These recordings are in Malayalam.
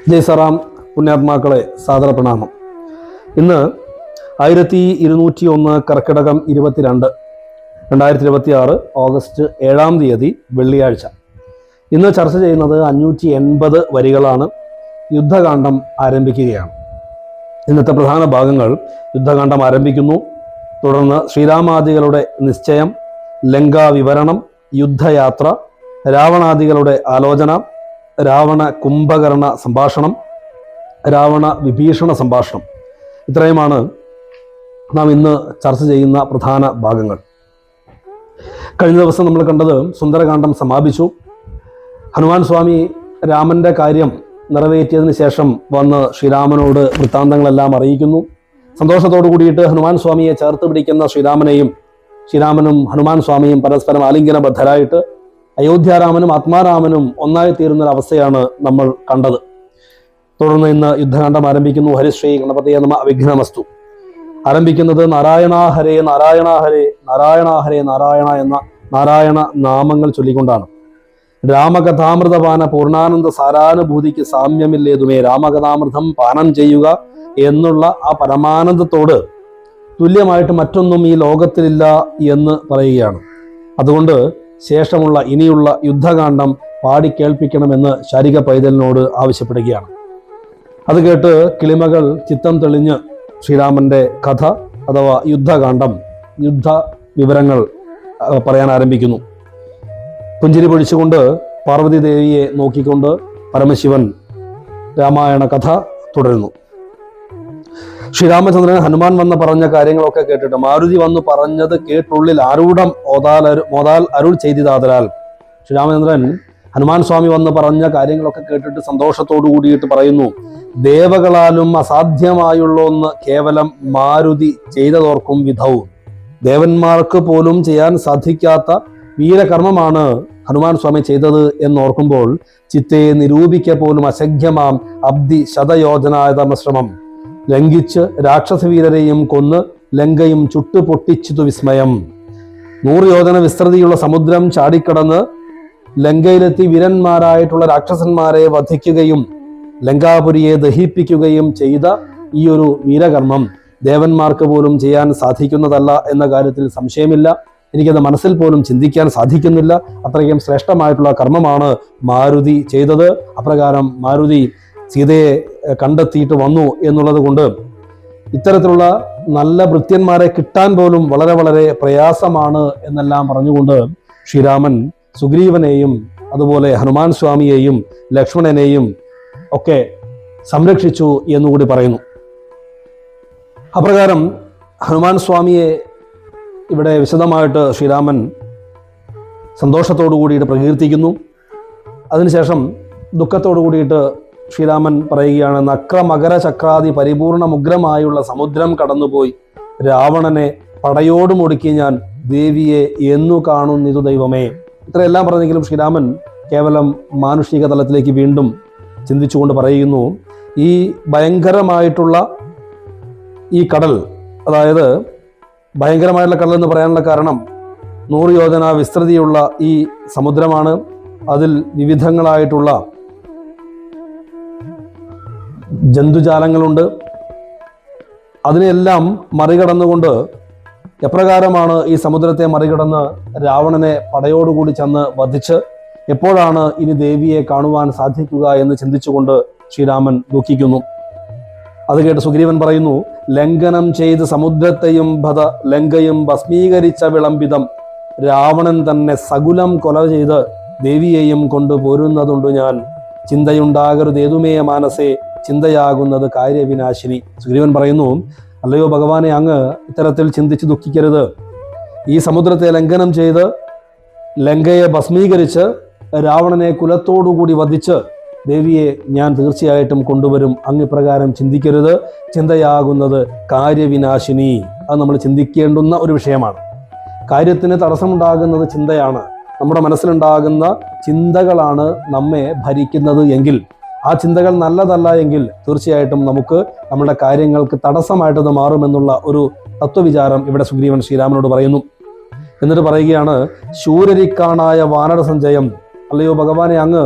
ജയ്സറാം പുണ്യാത്മാക്കളെ സാദര പ്രണാമം. ഇന്ന് 1201 കർക്കിടകം 22 2026 ഓഗസ്റ്റ് 7-ാം തീയതി വെള്ളിയാഴ്ച. ഇന്ന് ചർച്ച ചെയ്യുന്നത് 580 വരികളാണ്. യുദ്ധകാന്ഡം ആരംഭിക്കുകയാണ്. ഇന്നത്തെ പ്രധാന ഭാഗങ്ങൾ: യുദ്ധകാന്ഡം ആരംഭിക്കുന്നു, തുടർന്ന് ശ്രീരാമാദികളുടെ നിശ്ചയം, ലങ്കാ വിവരണം, യുദ്ധയാത്ര, രാവണാദികളുടെ ആലോചന, രാവണ കുംഭകർണ സംഭാഷണം, രാവണ വിഭീഷണ സംഭാഷണം. ഇത്രയുമാണ് നാം ഇന്ന് ചർച്ച ചെയ്യുന്ന പ്രധാന ഭാഗങ്ങൾ. കഴിഞ്ഞ ദിവസം നമ്മൾ കണ്ടത് സുന്ദരകാന്ഡം സമാപിച്ചു. ഹനുമാൻ സ്വാമി രാമന്റെ കാര്യം നിറവേറ്റിയതിന് ശേഷം വന്ന് ശ്രീരാമനോട് വൃത്താന്തങ്ങളെല്ലാം അറിയിക്കുന്നു. സന്തോഷത്തോടു കൂടിയിട്ട് ഹനുമാൻ സ്വാമിയെ ചേർത്ത് പിടിക്കുന്ന ശ്രീരാമനും ഹനുമാൻ സ്വാമിയും പരസ്പരം ആലിംഗനബദ്ധരായിട്ട് അയോധ്യാരാമനും ആത്മാരാമനും ഒന്നായി തീരുന്നൊരവസ്ഥയാണ് നമ്മൾ കണ്ടത്. തുടർന്ന് ഇന്ന് യുദ്ധകാന്ഡം ആരംഭിക്കുന്നു. ഹരിശ്രീ ഗണപതയെ നമഃ അവിഘ്നമസ്തു. ആരംഭിക്കുന്നത് നാരായണ ഹരേ നാരായണ ഹരേ നാരായണ ഹരേ നാരായണ എന്ന നാരായണ നാമങ്ങൾ ചൊല്ലിക്കൊണ്ടാണ്. രാമകഥാമൃതപാന പൂർണ്ണാനന്ദ സാരാനുഭൂതിക്ക് സാമ്യമില്ലേതുമേ, രാമകഥാമൃതം പാനം ചെയ്യുക എന്നുള്ള ആ പരമാനന്ദത്തോട് തുല്യമായിട്ട് മറ്റൊന്നും ഈ ലോകത്തിലില്ല എന്ന് പറയുകയാണ്. അതുകൊണ്ട് ശേഷമുള്ള ഇനിയുള്ള യുദ്ധകാന്ഡം പാടിക്കേൾപ്പിക്കണമെന്ന് ശാരിക പൈതലിനോട് ആവശ്യപ്പെടുകയാണ്. അത് കേട്ട് കിളിമകൾ ചിത്തം തെളിഞ്ഞ് ശ്രീരാമന്റെ കഥ അഥവാ യുദ്ധകാന്ഡം, യുദ്ധ വിവരങ്ങൾ പറയാൻ ആരംഭിക്കുന്നു. പുഞ്ചിരി പൊഴിച്ചുകൊണ്ട് പാർവതി ദേവിയെ നോക്കിക്കൊണ്ട് പരമശിവൻ രാമായണ കഥ തുടരുന്നു. ശ്രീരാമചന്ദ്രൻ ഹനുമാൻ വന്ന് പറഞ്ഞ കാര്യങ്ങളൊക്കെ കേട്ടിട്ട് മാരുതി വന്ന് പറഞ്ഞത് കേട്ടുള്ളിൽ ആരൂഢം മോതാൽ അരുൾ ചെയ്തിതാതലാൽ. ശ്രീരാമചന്ദ്രൻ ഹനുമാൻ സ്വാമി വന്ന് പറഞ്ഞ കാര്യങ്ങളൊക്കെ കേട്ടിട്ട് സന്തോഷത്തോടു കൂടിയിട്ട് പറയുന്നു, ദേവകളാലും അസാധ്യമായുള്ള ഒന്ന് കേവലം മാരുതി ചെയ്തതോർക്കും വിധവും. ദേവന്മാർക്ക് പോലും ചെയ്യാൻ സാധിക്കാത്ത വീരകർമ്മമാണ് ഹനുമാൻ സ്വാമി ചെയ്തത് എന്നോർക്കുമ്പോൾ ചിത്തെ നിരൂപിക്ക പോലും അശക്യമാം അബ്ദി ശതയോജനായതമശ്രമം. ലംഘിച്ച് രാക്ഷസവീരരെയും കൊന്ന് ലങ്കയും ചുട്ടുപൊട്ടിച്ചതു വിസ്മയം. 100 യോജന വിസ്തൃതിയുള്ള സമുദ്രം ചാടിക്കടന്ന് ലങ്കയിലെത്തി വീരന്മാരായിട്ടുള്ള രാക്ഷസന്മാരെ വധിക്കുകയും ലങ്കാപുരിയെ ദഹിപ്പിക്കുകയും ചെയ്ത ഈ ഒരു വീരകർമ്മം ദേവന്മാർക്ക് പോലും ചെയ്യാൻ സാധിക്കുന്നതല്ല എന്ന കാര്യത്തിൽ സംശയമില്ല. എനിക്കത് മനസ്സിൽ പോലും ചിന്തിക്കാൻ സാധിക്കുന്നില്ല. അത്രയ്ക്കും ശ്രേഷ്ഠമായിട്ടുള്ള കർമ്മമാണ് മാരുതി ചെയ്തത്. അപ്രകാരം മാരുതി സീതയെ കണ്ടെത്തിയിട്ട് വന്നു എന്നുള്ളത് കൊണ്ട് ഇത്തരത്തിലുള്ള നല്ല ഭൃത്യന്മാരെ കിട്ടാൻ പോലും വളരെ വളരെ പ്രയാസമാണ് എന്നെല്ലാം പറഞ്ഞുകൊണ്ട് ശ്രീരാമൻ സുഗ്രീവനെയും അതുപോലെ ഹനുമാൻ സ്വാമിയെയും ലക്ഷ്മണനെയും ഒക്കെ സംരക്ഷിച്ചു എന്നുകൂടി പറയുന്നു. അപ്രകാരം ഹനുമാൻ സ്വാമിയെ ഇവിടെ വിശദമായിട്ട് ശ്രീരാമൻ സന്തോഷത്തോടു കൂടിയിട്ട് പ്രകീർത്തിക്കുന്നു. അതിനുശേഷം ദുഃഖത്തോടു കൂടിയിട്ട് ശ്രീരാമൻ പറയുകയാണ്, നക്രമകര ചക്രാദി പരിപൂർണമുഗ്രമായുള്ള സമുദ്രം കടന്നുപോയി രാവണനെ പടയോടും ഒടുക്കി ഞാൻ ദേവിയെ എന്നു കാണുന്നിതു ദൈവമേ. ഇത്രയെല്ലാം പറഞ്ഞെങ്കിലും ശ്രീരാമൻ കേവലം മാനുഷിക തലത്തിലേക്ക് വീണ്ടും ചിന്തിച്ചുകൊണ്ട് പറയുന്നു, ഈ ഭയങ്കരമായിട്ടുള്ള ഈ കടൽ, അതായത് ഭയങ്കരമായിട്ടുള്ള കടൽ എന്ന് പറയാനുള്ള കാരണം 100 യോജന വിസ്തൃതിയുള്ള ഈ സമുദ്രമാണ്. അതിൽ വിവിധങ്ങളായിട്ടുള്ള ജന്തുജാലങ്ങളുണ്ട്. അതിനെല്ലാം മറികടന്നുകൊണ്ട് എപ്രകാരമാണ് ഈ സമുദ്രത്തെ മറികടന്ന് രാവണനെ പടയോടുകൂടി ചെന്ന് വധിച്ച് എപ്പോഴാണ് ഇനി ദേവിയെ കാണുവാൻ സാധിക്കുക എന്ന് ചിന്തിച്ചുകൊണ്ട് ശ്രീരാമൻ ദുഃഖിക്കുന്നു. അത് കേട്ട് സുഗ്രീവൻ പറയുന്നു, ലംഘനം ചെയ്ത് സമുദ്രത്തെയും ഭത ലങ്കയും ഭസ്മീകരിച്ച വിളംബിതം രാവണൻ തന്നെ സകുലം കൊല ചെയ്ത് ദേവിയെയും കൊണ്ട് പോരുന്നതുണ്ട് ഞാൻ. ചിന്തയുണ്ടാകരുതേതുമേ മാനസേ ചിന്തയാകുന്നത് കാര്യവിനാശിനി. സുഗ്രീവൻ പറയുന്നു, അല്ലയോ ഭഗവാനെ, അങ്ങ് ഇത്തരത്തിൽ ചിന്തിച്ച് ദുഃഖിക്കരുത്. ഈ സമുദ്രത്തെ ലംഘനം ചെയ്ത് ലങ്കയെ ഭസ്മീകരിച്ച് രാവണനെ കുലത്തോടുകൂടി വധിച്ച് ദേവിയെ ഞാൻ തീർച്ചയായിട്ടും കൊണ്ടുവരും. അങ്ങ് ഇപ്രകാരം ചിന്തിക്കരുത്. ചിന്തയാകുന്നത് കാര്യവിനാശിനി. അത് നമ്മൾ ചിന്തിക്കേണ്ടുന്ന ഒരു വിഷയമാണ്. കാര്യത്തിന് തടസ്സമുണ്ടാകുന്നത് ചിന്തയാണ്. നമ്മുടെ മനസ്സിലുണ്ടാകുന്ന ചിന്തകളാണ് നമ്മെ ഭരിക്കുന്നത് എങ്കിൽ, ആ ചിന്തകൾ നല്ലതല്ല എങ്കിൽ തീർച്ചയായിട്ടും നമുക്ക് നമ്മുടെ കാര്യങ്ങൾക്ക് തടസ്സമായിട്ടത് മാറുമെന്നുള്ള ഒരു തത്വവിചാരം ഇവിടെ സുഗ്രീവൻ ശ്രീരാമനോട് പറയുന്നു. എന്നിട്ട് പറയുകയാണ്, ശൂരരിക്കാണായ വാനര സഞ്ചയം. അല്ലയോ ഭഗവാനെ, അങ്ങ്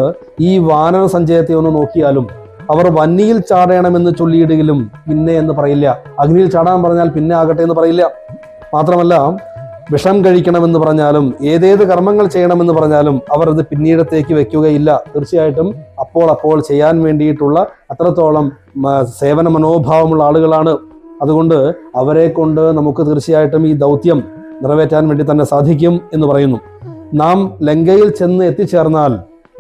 ഈ വാനര സഞ്ചയത്തെ ഒന്ന് നോക്കിയാലും അവർ വന്നിയിൽ ചാടണമെന്ന് ചൊല്ലിയിടുകയും പിന്നെ എന്ന് പറയില്ല. അഗ്നിയിൽ ചാടാൻ പറഞ്ഞാൽ പിന്നെ ആകട്ടെ എന്ന് പറയില്ല. മാത്രമല്ല, വിഷം കഴിക്കണമെന്ന് പറഞ്ഞാലും ഏതേത് കർമ്മങ്ങൾ ചെയ്യണമെന്ന് പറഞ്ഞാലും അവർ അത് പിന്നീടത്തേക്ക് വെക്കുകയില്ല. തീർച്ചയായിട്ടും അപ്പോൾ ചെയ്യാൻ വേണ്ടിയിട്ടുള്ള അത്രത്തോളം സേവന മനോഭാവമുള്ള ആളുകളാണ്. അതുകൊണ്ട് അവരെ കൊണ്ട് നമുക്ക് തീർച്ചയായിട്ടും ഈ ദൗത്യം നിറവേറ്റാൻ വേണ്ടി തന്നെ സാധിക്കും എന്ന് പറയുന്നു. നാം ലങ്കയിൽ ചെന്ന് എത്തിച്ചേർന്നാൽ,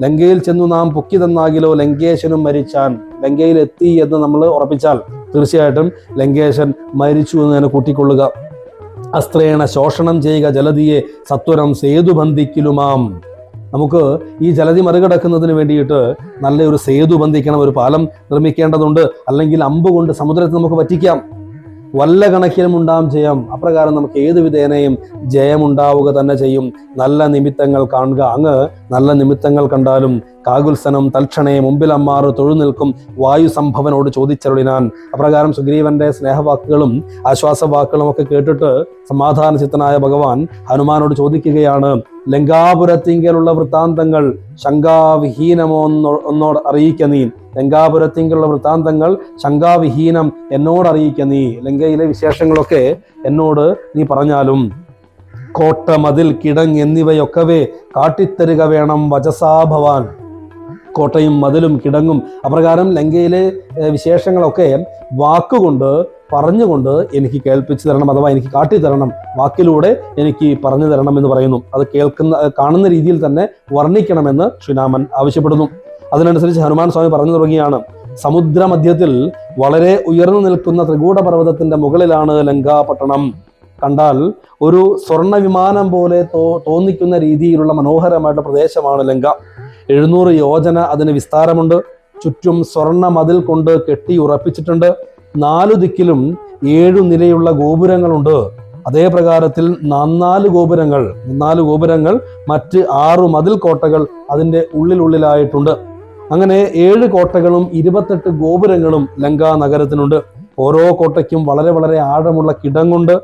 ലങ്കയിൽ ചെന്നു നാം പൊക്കി തന്നാകിലോ ലങ്കേശനും മരിച്ചാൻ. ലങ്കയിൽ എത്തി എന്ന് നമ്മൾ ഉറപ്പിച്ചാൽ തീർച്ചയായിട്ടും ലങ്കേശൻ മരിച്ചു എന്ന് തന്നെ കൂട്ടിക്കൊള്ളുക. അസ്ത്രേണ ശോഷണം ചെയ്യുക ജലധിയെ സത്വരം സേതു ബന്ധിക്കലുമാം. നമുക്ക് ഈ ജലധി മറികടക്കുന്നതിന് വേണ്ടിയിട്ട് നല്ലൊരു സേതു ബന്ധിക്കണം, ഒരു പാലം നിർമ്മിക്കേണ്ടതുണ്ട്. അല്ലെങ്കിൽ അമ്പ് കൊണ്ട് സമുദ്രത്തിൽ നമുക്ക് പറ്റിക്കാം. വല്ല കണക്കിലും ഉണ്ടാവും ജയം. അപ്രകാരം നമുക്ക് ഏതു വിധേനയും ജയമുണ്ടാവുക തന്നെ ചെയ്യും. നല്ല നിമിത്തങ്ങൾ കാണുക. അങ്ങ് നല്ല നിമിത്തങ്ങൾ കണ്ടാലും കാകുത്സനം തൽക്ഷണേ മുമ്പിലമ്മാറ് തൊഴു നിൽക്കും വായു സംഭവനോട് ചോദിച്ചരുളിനാൻ. അപ്രകാരം സുഗ്രീവന്റെ സ്നേഹവാക്കുകളും ആശ്വാസവാക്കുകളും ഒക്കെ കേട്ടിട്ട് സമാധാന ചിത്തനായ ഭഗവാൻ ഹനുമാനോട് ചോദിക്കുകയാണ്, ലങ്കാപുരത്തിങ്കലുള്ള വൃത്താന്തങ്ങൾ ശങ്കാവിഹീനമോ എന്നോട് അറിയിക്ക നീ. ലങ്കാപുരത്തിങ്കലുള്ള വൃത്താന്തങ്ങൾ ശങ്കാവിഹീനം എന്നോട് അറിയിക്ക നീ. ലങ്കയിലെ വിശേഷങ്ങളൊക്കെ എന്നോട് നീ പറഞ്ഞാലും കോട്ട, മതിൽ, കിടങ് എന്നിവയൊക്കവേ കാട്ടിത്തരുക വേണം വചസാ ഭവാൻ. കോട്ടയും മതിലും കിടങ്ങും അപ്രകാരം ലങ്കയിലെ വിശേഷങ്ങളൊക്കെ വാക്കുകൊണ്ട് പറഞ്ഞുകൊണ്ട് എനിക്ക് കേൾപ്പിച്ചു തരണം, അഥവാ എനിക്ക് കാട്ടിത്തരണം, വാക്കിലൂടെ എനിക്ക് പറഞ്ഞു തരണം എന്ന് പറയുന്നു. അത് കാണുന്ന രീതിയിൽ തന്നെ വർണ്ണിക്കണമെന്ന് ശ്രീരാമൻ ആവശ്യപ്പെടുന്നു. അതിനനുസരിച്ച് ഹനുമാൻ സ്വാമി പറഞ്ഞു തുടങ്ങിയാണ്, സമുദ്രമധ്യത്തിൽ വളരെ ഉയർന്നു നിൽക്കുന്ന ത്രികൂടപർവ്വതത്തിന്റെ മുകളിലാണ് ലങ്കാപട്ടണം. കണ്ടാൽ ഒരു സ്വർണ്ണ വിമാനം പോലെ തോന്നിക്കുന്ന രീതിയിലുള്ള മനോഹരമായിട്ടുള്ള പ്രദേശമാണ് ലങ്ക. 700 യോജന അതിന് വിസ്താരമുണ്ട്. ചുറ്റും സ്വർണ്ണ മതിൽ കൊണ്ട് കെട്ടി ഉറപ്പിച്ചിട്ടുണ്ട്. 4 ദിക്കിലും 7 നിലയുള്ള ഗോപുരങ്ങളുണ്ട്. അതേ പ്രകാരത്തിൽ 4 ഗോപുരങ്ങൾ മറ്റ് 6 മതിൽ കോട്ടകൾ അതിൻ്റെ ഉള്ളിലായിട്ടുണ്ട്. അങ്ങനെ 7 കോട്ടകളും 28 ഗോപുരങ്ങളും ലങ്കാ നഗരത്തിനുണ്ട്. ഓരോ കോട്ടയ്ക്കും വളരെ വളരെ ആഴമുള്ള കിടങ്ങുണ്ട്.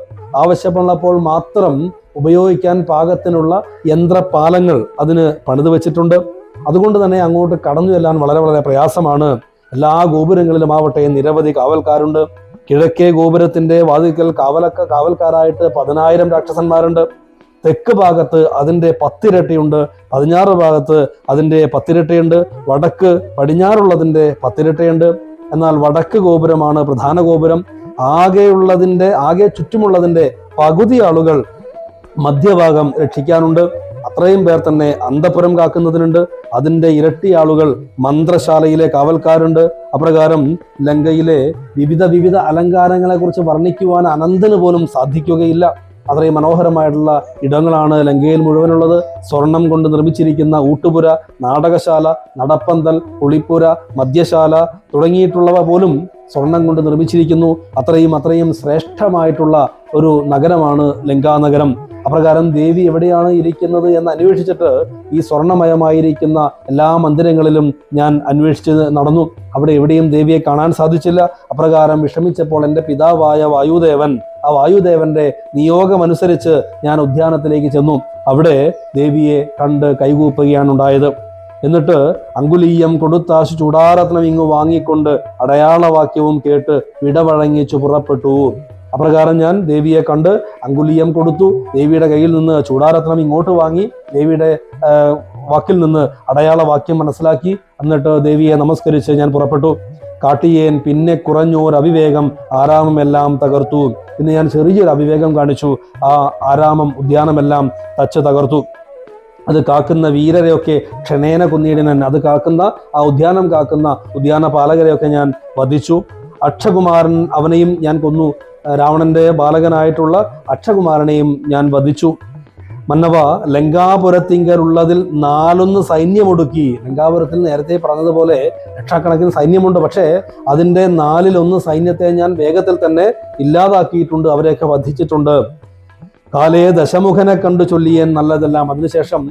ആവശ്യമുള്ളപ്പോൾ മാത്രം ഉപയോഗിക്കാൻ പാകത്തിനുള്ള യന്ത്രപാലങ്ങൾ അതിന് പണിത് വെച്ചിട്ടുണ്ട്. അതുകൊണ്ട് തന്നെ അങ്ങോട്ട് കടന്നു ചെല്ലാൻ വളരെ വളരെ പ്രയാസമാണ്. എല്ലാ ഗോപുരങ്ങളിലും ആവട്ടെ നിരവധി കാവൽക്കാരുണ്ട്. കിഴക്കേ ഗോപുരത്തിന്റെ വാതിൽക്കൽ കാവൽക്കാരായിട്ട് 10,000 രാക്ഷസന്മാരുണ്ട്. തെക്ക് ഭാഗത്ത് അതിൻ്റെ 10 ഇരട്ടിയുണ്ട്. 16 ഭാഗത്ത് അതിൻ്റെ 10 ഇരട്ടിയുണ്ട്. വടക്ക് പടിഞ്ഞാറുള്ളതിൻ്റെ 10 ഇരട്ടിയുണ്ട്. എന്നാൽ വടക്ക് ഗോപുരമാണ് പ്രധാന ഗോപുരം. ആകെ ചുറ്റുമുള്ളതിൻ്റെ പകുതി ആളുകൾ മധ്യഭാഗം രക്ഷിക്കാനുണ്ട്. അത്രയും പേർ തന്നെ അന്തപുരം കാക്കുന്നതിനുണ്ട്. അതിൻ്റെ ഇരട്ടി ആളുകൾ മന്ത്രശാലയിലെ കാവൽക്കാരുണ്ട്. അപ്രകാരം ലങ്കയിലെ വിവിധ അലങ്കാരങ്ങളെ കുറിച്ച് വർണ്ണിക്കുവാൻ അനന്തന് പോലും സാധിക്കുകയില്ല. അത്രയും മനോഹരമായിട്ടുള്ള ഇടങ്ങളാണ് ലങ്കയിൽ മുഴുവനുള്ളത്. സ്വർണം കൊണ്ട് നിർമ്മിച്ചിരിക്കുന്ന ഊട്ടുപുര, നാടകശാല, നടപ്പന്തൽ, കുളിപ്പുര, മദ്യശാല തുടങ്ങിയിട്ടുള്ളവ പോലും സ്വർണം കൊണ്ട് നിർമ്മിച്ചിരിക്കുന്നു. അത്രയും ശ്രേഷ്ഠമായിട്ടുള്ള ഒരു നഗരമാണ് ലങ്കാനഗരം. അപ്രകാരം ദേവി എവിടെയാണ് ഇരിക്കുന്നത് എന്ന് അന്വേഷിച്ചിട്ട് ഈ സ്വർണ്ണമയമായിരിക്കുന്ന എല്ലാ മന്ദിരങ്ങളിലും ഞാൻ അന്വേഷിച്ച് നടന്നു. അവിടെ എവിടെയും ദേവിയെ കാണാൻ സാധിച്ചില്ല. അപ്രകാരം വിഷമിച്ചപ്പോൾ എൻ്റെ പിതാവായ ആ വായുദേവന്റെ നിയോഗമനുസരിച്ച് ഞാൻ ഉദ്യാനത്തിലേക്ക് ചെന്നു. അവിടെ ദേവിയെ കണ്ട് കൈകൂപ്പുകയാണ് ഉണ്ടായത്. എന്നിട്ട് അങ്കുലീയം കൊടുത്താശു ചൂടാരത്നം ഇങ്ങു വാങ്ങിക്കൊണ്ട് അടയാളവാക്യവും കേട്ട് വിടവഴങ്ങിച്ചു പുറപ്പെട്ടു. അപ്രകാരം ഞാൻ ദേവിയെ കണ്ട് അങ്കുലീയം കൊടുത്തു. ദേവിയുടെ കയ്യിൽ നിന്ന് ചൂടാരത്നം ഇങ്ങോട്ട് വാങ്ങി ദേവിയുടെ വാക്കിൽ നിന്ന് അടയാളവാക്യം മനസ്സിലാക്കി. എന്നിട്ട് ദേവിയെ നമസ്കരിച്ച് ഞാൻ പുറപ്പെട്ടു. കാട്ടിയേൻ പിന്നെ കുറഞ്ഞോർ അവിവേകം ആരാമമെല്ലാം തകർത്തു. ഇന്ന് ഞാൻ ചെറിയൊരു അവിവേകം കാണിച്ചു. ആ ആരാമം ഉദ്യാനമെല്ലാം തകർത്തു. അത് കാക്കുന്ന വീരരെയൊക്കെ ക്ഷണേന കൊന്നിയിടനൻ. അത് കാക്കുന്ന ആ ഉദ്യാനം കാക്കുന്ന ഉദ്യാനപാലകരെയൊക്കെ ഞാൻ വധിച്ചു. അക്ഷകുമാരൻ അവനെയും ഞാൻ കൊന്നു. രാവണന്റെ ബാലകനായിട്ടുള്ള അക്ഷകുമാരനെയും ഞാൻ വധിച്ചു. മന്നവ, ലങ്കാപുരത്തിങ്കലുള്ളതിൽ 4 സൈന്യമൊടുക്കി. ലങ്കാപുരത്തിൽ നേരത്തെ പറഞ്ഞതുപോലെ ലക്ഷക്കണക്കിന് സൈന്യമുണ്ട്. പക്ഷേ അതിൻ്റെ 4/1 സൈന്യത്തെ ഞാൻ വേഗത്തിൽ തന്നെ ഇല്ലാതാക്കിയിട്ടുണ്ട്. അവരെയൊക്കെ വധിച്ചിട്ടുണ്ട്. കാലേ ദശമുഖനെ കണ്ടു ചൊല്ലിയേൻ നല്ലതെല്ലാം. അതിനുശേഷം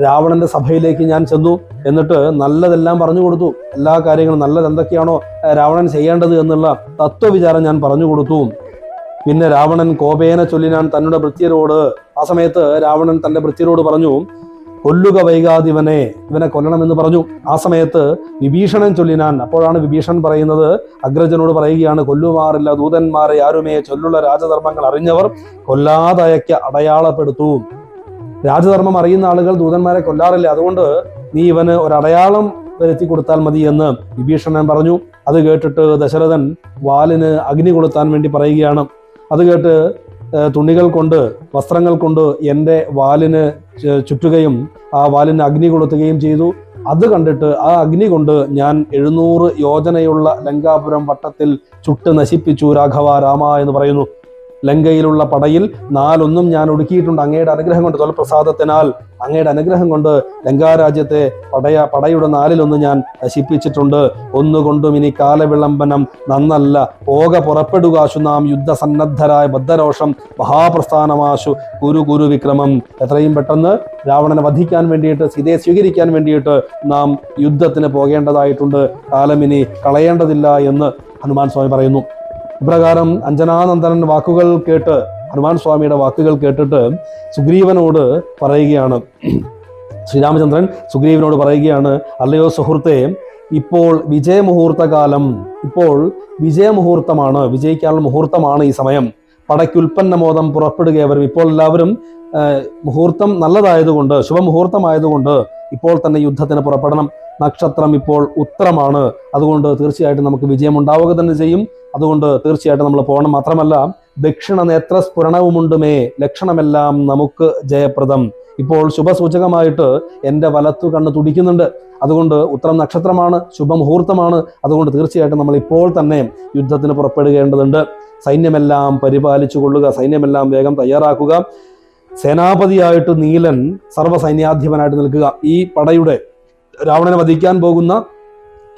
രാവണന്റെ സഭയിലേക്ക് ഞാൻ ചെന്നു. എന്നിട്ട് നല്ലതെല്ലാം പറഞ്ഞു കൊടുത്തു. എല്ലാ കാര്യങ്ങളും നല്ലത് എന്തൊക്കെയാണോ രാവണൻ ചെയ്യേണ്ടത് എന്നുള്ള തത്വവിചാരം ഞാൻ പറഞ്ഞു കൊടുത്തു. പിന്നെ രാവണൻ കോപേന ചൊല്ലിനാൻ തന്നുടെ ഭൃത്യരോട്. ആ സമയത്ത് രാവണൻ തന്റെ ഭൃത്യരോട് പറഞ്ഞു, കൊല്ലുക വൈകാതിവനെ, ഇവനെ കൊല്ലണമെന്ന് പറഞ്ഞു. ആ സമയത്ത് വിഭീഷണൻ ചൊല്ലിനാൻ. അപ്പോഴാണ് വിഭീഷണൻ പറയുന്നത്, അഗ്രജനോട് പറയുകയാണ്, കൊല്ലുമാറില്ല ദൂതന്മാരെ ആരുമേ, ചൊല്ലുള്ള രാജധർമ്മങ്ങൾ അറിഞ്ഞവർ കൊല്ലാതയക്ക അടയാളപ്പെടുത്തൂ. രാജധർമ്മം അറിയുന്ന ആളുകൾ ദൂതന്മാരെ കൊല്ലാറില്ല, അതുകൊണ്ട് നീ ഇവന് ഒരടയാളം വരുത്തി കൊടുത്താൽ മതി എന്ന് വിഭീഷണൻ പറഞ്ഞു. അത് കേട്ടിട്ട് ദശരഥൻ വാലിന് അഗ്നി കൊളുത്താൻ വേണ്ടി പറയുകയാണ്. അത് കേട്ട് തുണികൾ കൊണ്ട്, വസ്ത്രങ്ങൾ കൊണ്ട് എൻ്റെ വാലിന് ചുറ്റുകയും ആ വാലിന് അഗ്നി കൊളുത്തുകയും ചെയ്തു. അത് കണ്ടിട്ട് ആ അഗ്നി കൊണ്ട് ഞാൻ 700 യോജനയുള്ള ലങ്കാപുരം വട്ടത്തിൽ ചുട്ട് നശിപ്പിച്ചു രാഘവ രാമ എന്ന് പറയുന്നു. ലങ്കയിലുള്ള പടയിൽ 4 ഞാൻ ഒടുക്കിയിട്ടുണ്ട്. അങ്ങയുടെ അനുഗ്രഹം കൊണ്ട്, തൊൽപ്രസാദത്തിനാൽ അങ്ങയുടെ അനുഗ്രഹം കൊണ്ട് ലങ്കാരാജ്യത്തെ പടയുടെ 4 ഞാൻ നശിപ്പിച്ചിട്ടുണ്ട്. ഒന്നുകൊണ്ടും ഇനി കാലവിളംബനം നന്നല്ല, പോക പുറപ്പെടുകാശു നാം യുദ്ധസന്നദ്ധരായ ബദ്ധരോഷം മഹാപ്രസ്ഥാനമാശു കുരു വിക്രമം. എത്രയും പെട്ടെന്ന് രാവണനെ വധിക്കാൻ വേണ്ടിയിട്ട്, സീതയെ സ്വീകരിക്കാൻ വേണ്ടിയിട്ട് നാം യുദ്ധത്തിന് പോകേണ്ടതായിട്ടുണ്ട്, കാലമിനി കളയേണ്ടതില്ല എന്ന് ഹനുമാൻ സ്വാമി പറയുന്നു. ഇപ്രകാരം അഞ്ജനാനന്ദനൻ വാക്കുകൾ കേട്ട്, ഹനുമാൻ സ്വാമിയുടെ വാക്കുകൾ കേട്ടിട്ട് സുഗ്രീവനോട് പറയുകയാണ്, ശ്രീരാമചന്ദ്രൻ സുഗ്രീവനോട് പറയുകയാണ്, അല്ലയോ സുഹൃത്തെ, ഇപ്പോൾ വിജയമുഹൂർത്തകാലം, ഇപ്പോൾ വിജയമുഹൂർത്തമാണ്, വിജയിക്കാനുള്ള മുഹൂർത്തമാണ് ഈ സമയം. പടയ്ക്കുൽപ്പന്നമോദം പുറപ്പെടുകയവരും. ഇപ്പോൾ എല്ലാവരും മുഹൂർത്തം നല്ലതായതുകൊണ്ട്, ശുഭമുഹൂർത്തമായതുകൊണ്ട് ഇപ്പോൾ തന്നെ യുദ്ധത്തിന് പുറപ്പെടണം. നക്ഷത്രം ഇപ്പോൾ ഉത്തരമാണ്, അതുകൊണ്ട് തീർച്ചയായിട്ടും നമുക്ക് വിജയം ഉണ്ടാവുക തന്നെ ചെയ്യും. അതുകൊണ്ട് തീർച്ചയായിട്ടും നമ്മൾ പോകണം. മാത്രമല്ല, ദക്ഷിണ നേത്ര സ്ഫുരണവുമുണ്ടുമേ, ലക്ഷണമെല്ലാം നമുക്ക് ജയപ്രദം. ഇപ്പോൾ ശുഭസൂചകമായിട്ട് എൻ്റെ വലത്തു കണ്ണ് തുടിക്കുന്നുണ്ട്. അതുകൊണ്ട് ഉത്തരം നക്ഷത്രമാണ്, ശുഭമുഹൂർത്തമാണ്. അതുകൊണ്ട് തീർച്ചയായിട്ടും നമ്മൾ ഇപ്പോൾ തന്നെ യുദ്ധത്തിന് പുറപ്പെടുകേണ്ടതുണ്ട്. സൈന്യമെല്ലാം പരിപാലിച്ചു കൊള്ളുക, സൈന്യമെല്ലാം വേഗം തയ്യാറാക്കുക. സേനാപതിയായിട്ട് നീലൻ സർവ്വസൈന്യാധിപനായിട്ട് നിൽക്കുക. ഈ പടയുടെ, രാവണനെ വധിക്കാൻ പോകുന്ന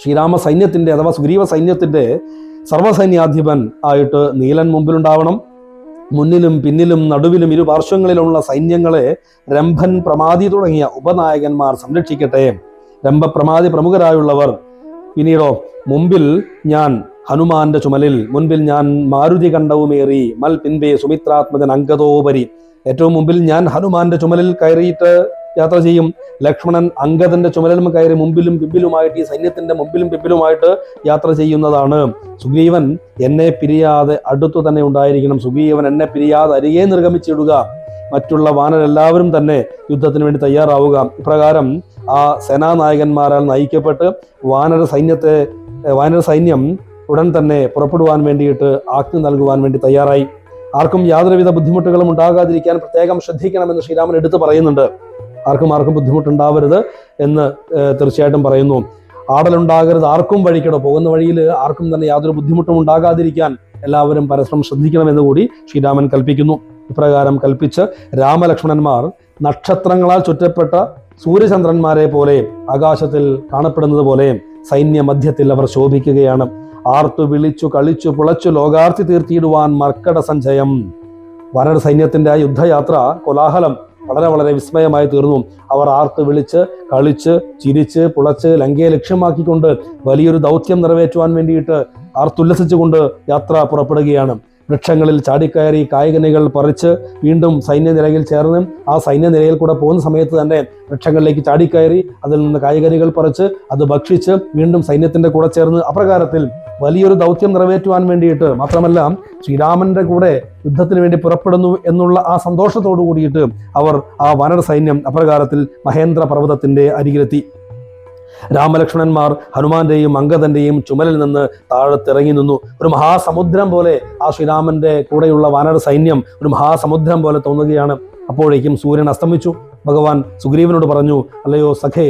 ശ്രീരാമ സൈന്യത്തിന്റെ അഥവാ സുഗ്രീവ സൈന്യത്തിന്റെ സർവ്വസൈന്യാധിപൻ ആയിട്ട് നീലൻ മുമ്പിലുണ്ടാവണം. മുന്നിലും പിന്നിലും നടുവിലും ഇരുപാർശ്വങ്ങളിലുമുള്ള സൈന്യങ്ങളെ രംഭൻ, പ്രമാദി തുടങ്ങിയ ഉപനായകന്മാർ സംരക്ഷിക്കട്ടെ. രംഭപ്രമാദി പ്രമുഖരായുള്ളവർ. പിന്നീടോ, മുമ്പിൽ ഞാൻ ഹനുമാന്റെ ചുമലിൽ, മുൻപിൽ ഞാൻ മാരുതി കണ്ടവുമേറി, മൽ പിൻപേ സുമിത്രാത്മജൻ അങ്കദോപരി. ഏറ്റവും മുമ്പിൽ ഞാൻ ഹനുമാന്റെ ചുമലിൽ കയറിയിട്ട് യാത്ര ചെയ്യും. ലക്ഷ്മണൻ അങ്കദന്റെ ചുമലിലും കയറി മുമ്പിലും പിമ്പിലുമായിട്ട്, ഈ സൈന്യത്തിന്റെ മുമ്പിലും പിമ്പിലുമായിട്ട് യാത്ര ചെയ്യുന്നതാണ്. സുഗ്രീവൻ എന്നെ പിരിയാതെ അടുത്തു തന്നെ ഉണ്ടായിരിക്കണം. സുഗ്രീവൻ എന്നെ പിരിയാതെ അരികെ നിർഗമിച്ചിടുക. മറ്റുള്ള വാനരെല്ലാവരും തന്നെ യുദ്ധത്തിന് വേണ്ടി തയ്യാറാവുക. ഇപ്രകാരം ആ സേനാനായകന്മാരാൽ നയിക്കപ്പെട്ട് വാനര സൈന്യം ഉടൻ തന്നെ പുറപ്പെടുവാൻ വേണ്ടിയിട്ട് ആജ്ഞ നൽകുവാൻ വേണ്ടി തയ്യാറായി. ആർക്കും യാതൊരുവിധ ബുദ്ധിമുട്ടുകളും ഉണ്ടാകാതിരിക്കാൻ പ്രത്യേകം ശ്രദ്ധിക്കണമെന്ന് ശ്രീരാമൻ എടുത്തു പറയുന്നുണ്ട്. ആർക്കും ബുദ്ധിമുട്ടുണ്ടാവരുത് എന്ന് തീർച്ചയായിട്ടും പറയുന്നു. ആടലുണ്ടാകരുത് ആർക്കും വഴിക്കടോ, പോകുന്ന വഴിയിൽ ആർക്കും തന്നെ യാതൊരു ബുദ്ധിമുട്ടും ഉണ്ടാകാതിരിക്കാൻ എല്ലാവരും പരസ്പരം ശ്രദ്ധിക്കണമെന്ന് കൂടി ശ്രീരാമൻ കൽപ്പിക്കുന്നു. ഇപ്രകാരം കൽപ്പിച്ച് രാമലക്ഷ്മണന്മാർ നക്ഷത്രങ്ങളാൽ ചുറ്റപ്പെട്ട സൂര്യചന്ദ്രന്മാരെ പോലെ ആകാശത്തിൽ കാണപ്പെടുന്നത് പോലെ സൈന്യ മധ്യത്തിൽ അവർ ശോഭിക്കുകയാണ്. ആർത്തു വിളിച്ചു കളിച്ചു പുളച്ചു ലോകാർത്തി തീർത്തിയിടുവാൻ മർക്കട സഞ്ചയം. വാനര സൈന്യത്തിന്റെ ആ യുദ്ധയാത്ര കോലാഹലം വളരെ വിസ്മയമായി തീർന്നു. അവർ ആർത്ത് വിളിച്ച് കളിച്ച് ചിരിച്ച് പുളച്ച് ലങ്കയെ ലക്ഷ്യമാക്കിക്കൊണ്ട് വലിയൊരു ദൗത്യം നിറവേറ്റുവാൻ വേണ്ടിയിട്ട് ആർത്തുല്ലസിച്ചുകൊണ്ട് യാത്ര പുറപ്പെടുകയാണ്. വൃക്ഷങ്ങളിൽ ചാടിക്കയറി കായ്കനികൾ പറിച്ച് വീണ്ടും സൈന്യനിരയിൽ ചേർന്ന് ആ സൈന്യനിരയിൽ കൂടെ പോകുന്ന സമയത്ത് തന്നെ വൃക്ഷങ്ങളിലേക്ക് ചാടിക്കയറി അതിൽ നിന്ന് കായ്കനികൾ പറിച്ച് അത് ഭക്ഷിച്ച് വീണ്ടും സൈന്യത്തിന്റെ കൂടെ ചേർന്ന് അപ്രകാരത്തിൽ വലിയൊരു ദൗത്യം നിറവേറ്റുവാൻ വേണ്ടിയിട്ട്, മാത്രമല്ല ശ്രീരാമന്റെ കൂടെ യുദ്ധത്തിന് വേണ്ടി പുറപ്പെടുന്നു എന്നുള്ള ആ സന്തോഷത്തോടു കൂടിയിട്ട് അവർ ആ വാനര സൈന്യം അപ്രകാരത്തിൽ മഹേന്ദ്ര പർവ്വതത്തിന്റെ അരികിലെത്തി. രാമലക്ഷ്മണന്മാർ ഹനുമാന്റെയും അങ്കദന്റെയും ചുമലിൽ നിന്ന് താഴത്തിറങ്ങി നിന്നു. ഒരു മഹാസമുദ്രം പോലെ ആ ശ്രീരാമന്റെ കൂടെയുള്ള വാനര സൈന്യം ഒരു മഹാസമുദ്രം പോലെ തോന്നുകയാണ്. അപ്പോഴേക്കും സൂര്യൻ അസ്തമിച്ചു. ഭഗവാൻ സുഗ്രീവനോട് പറഞ്ഞു, അല്ലയോ സഖേ,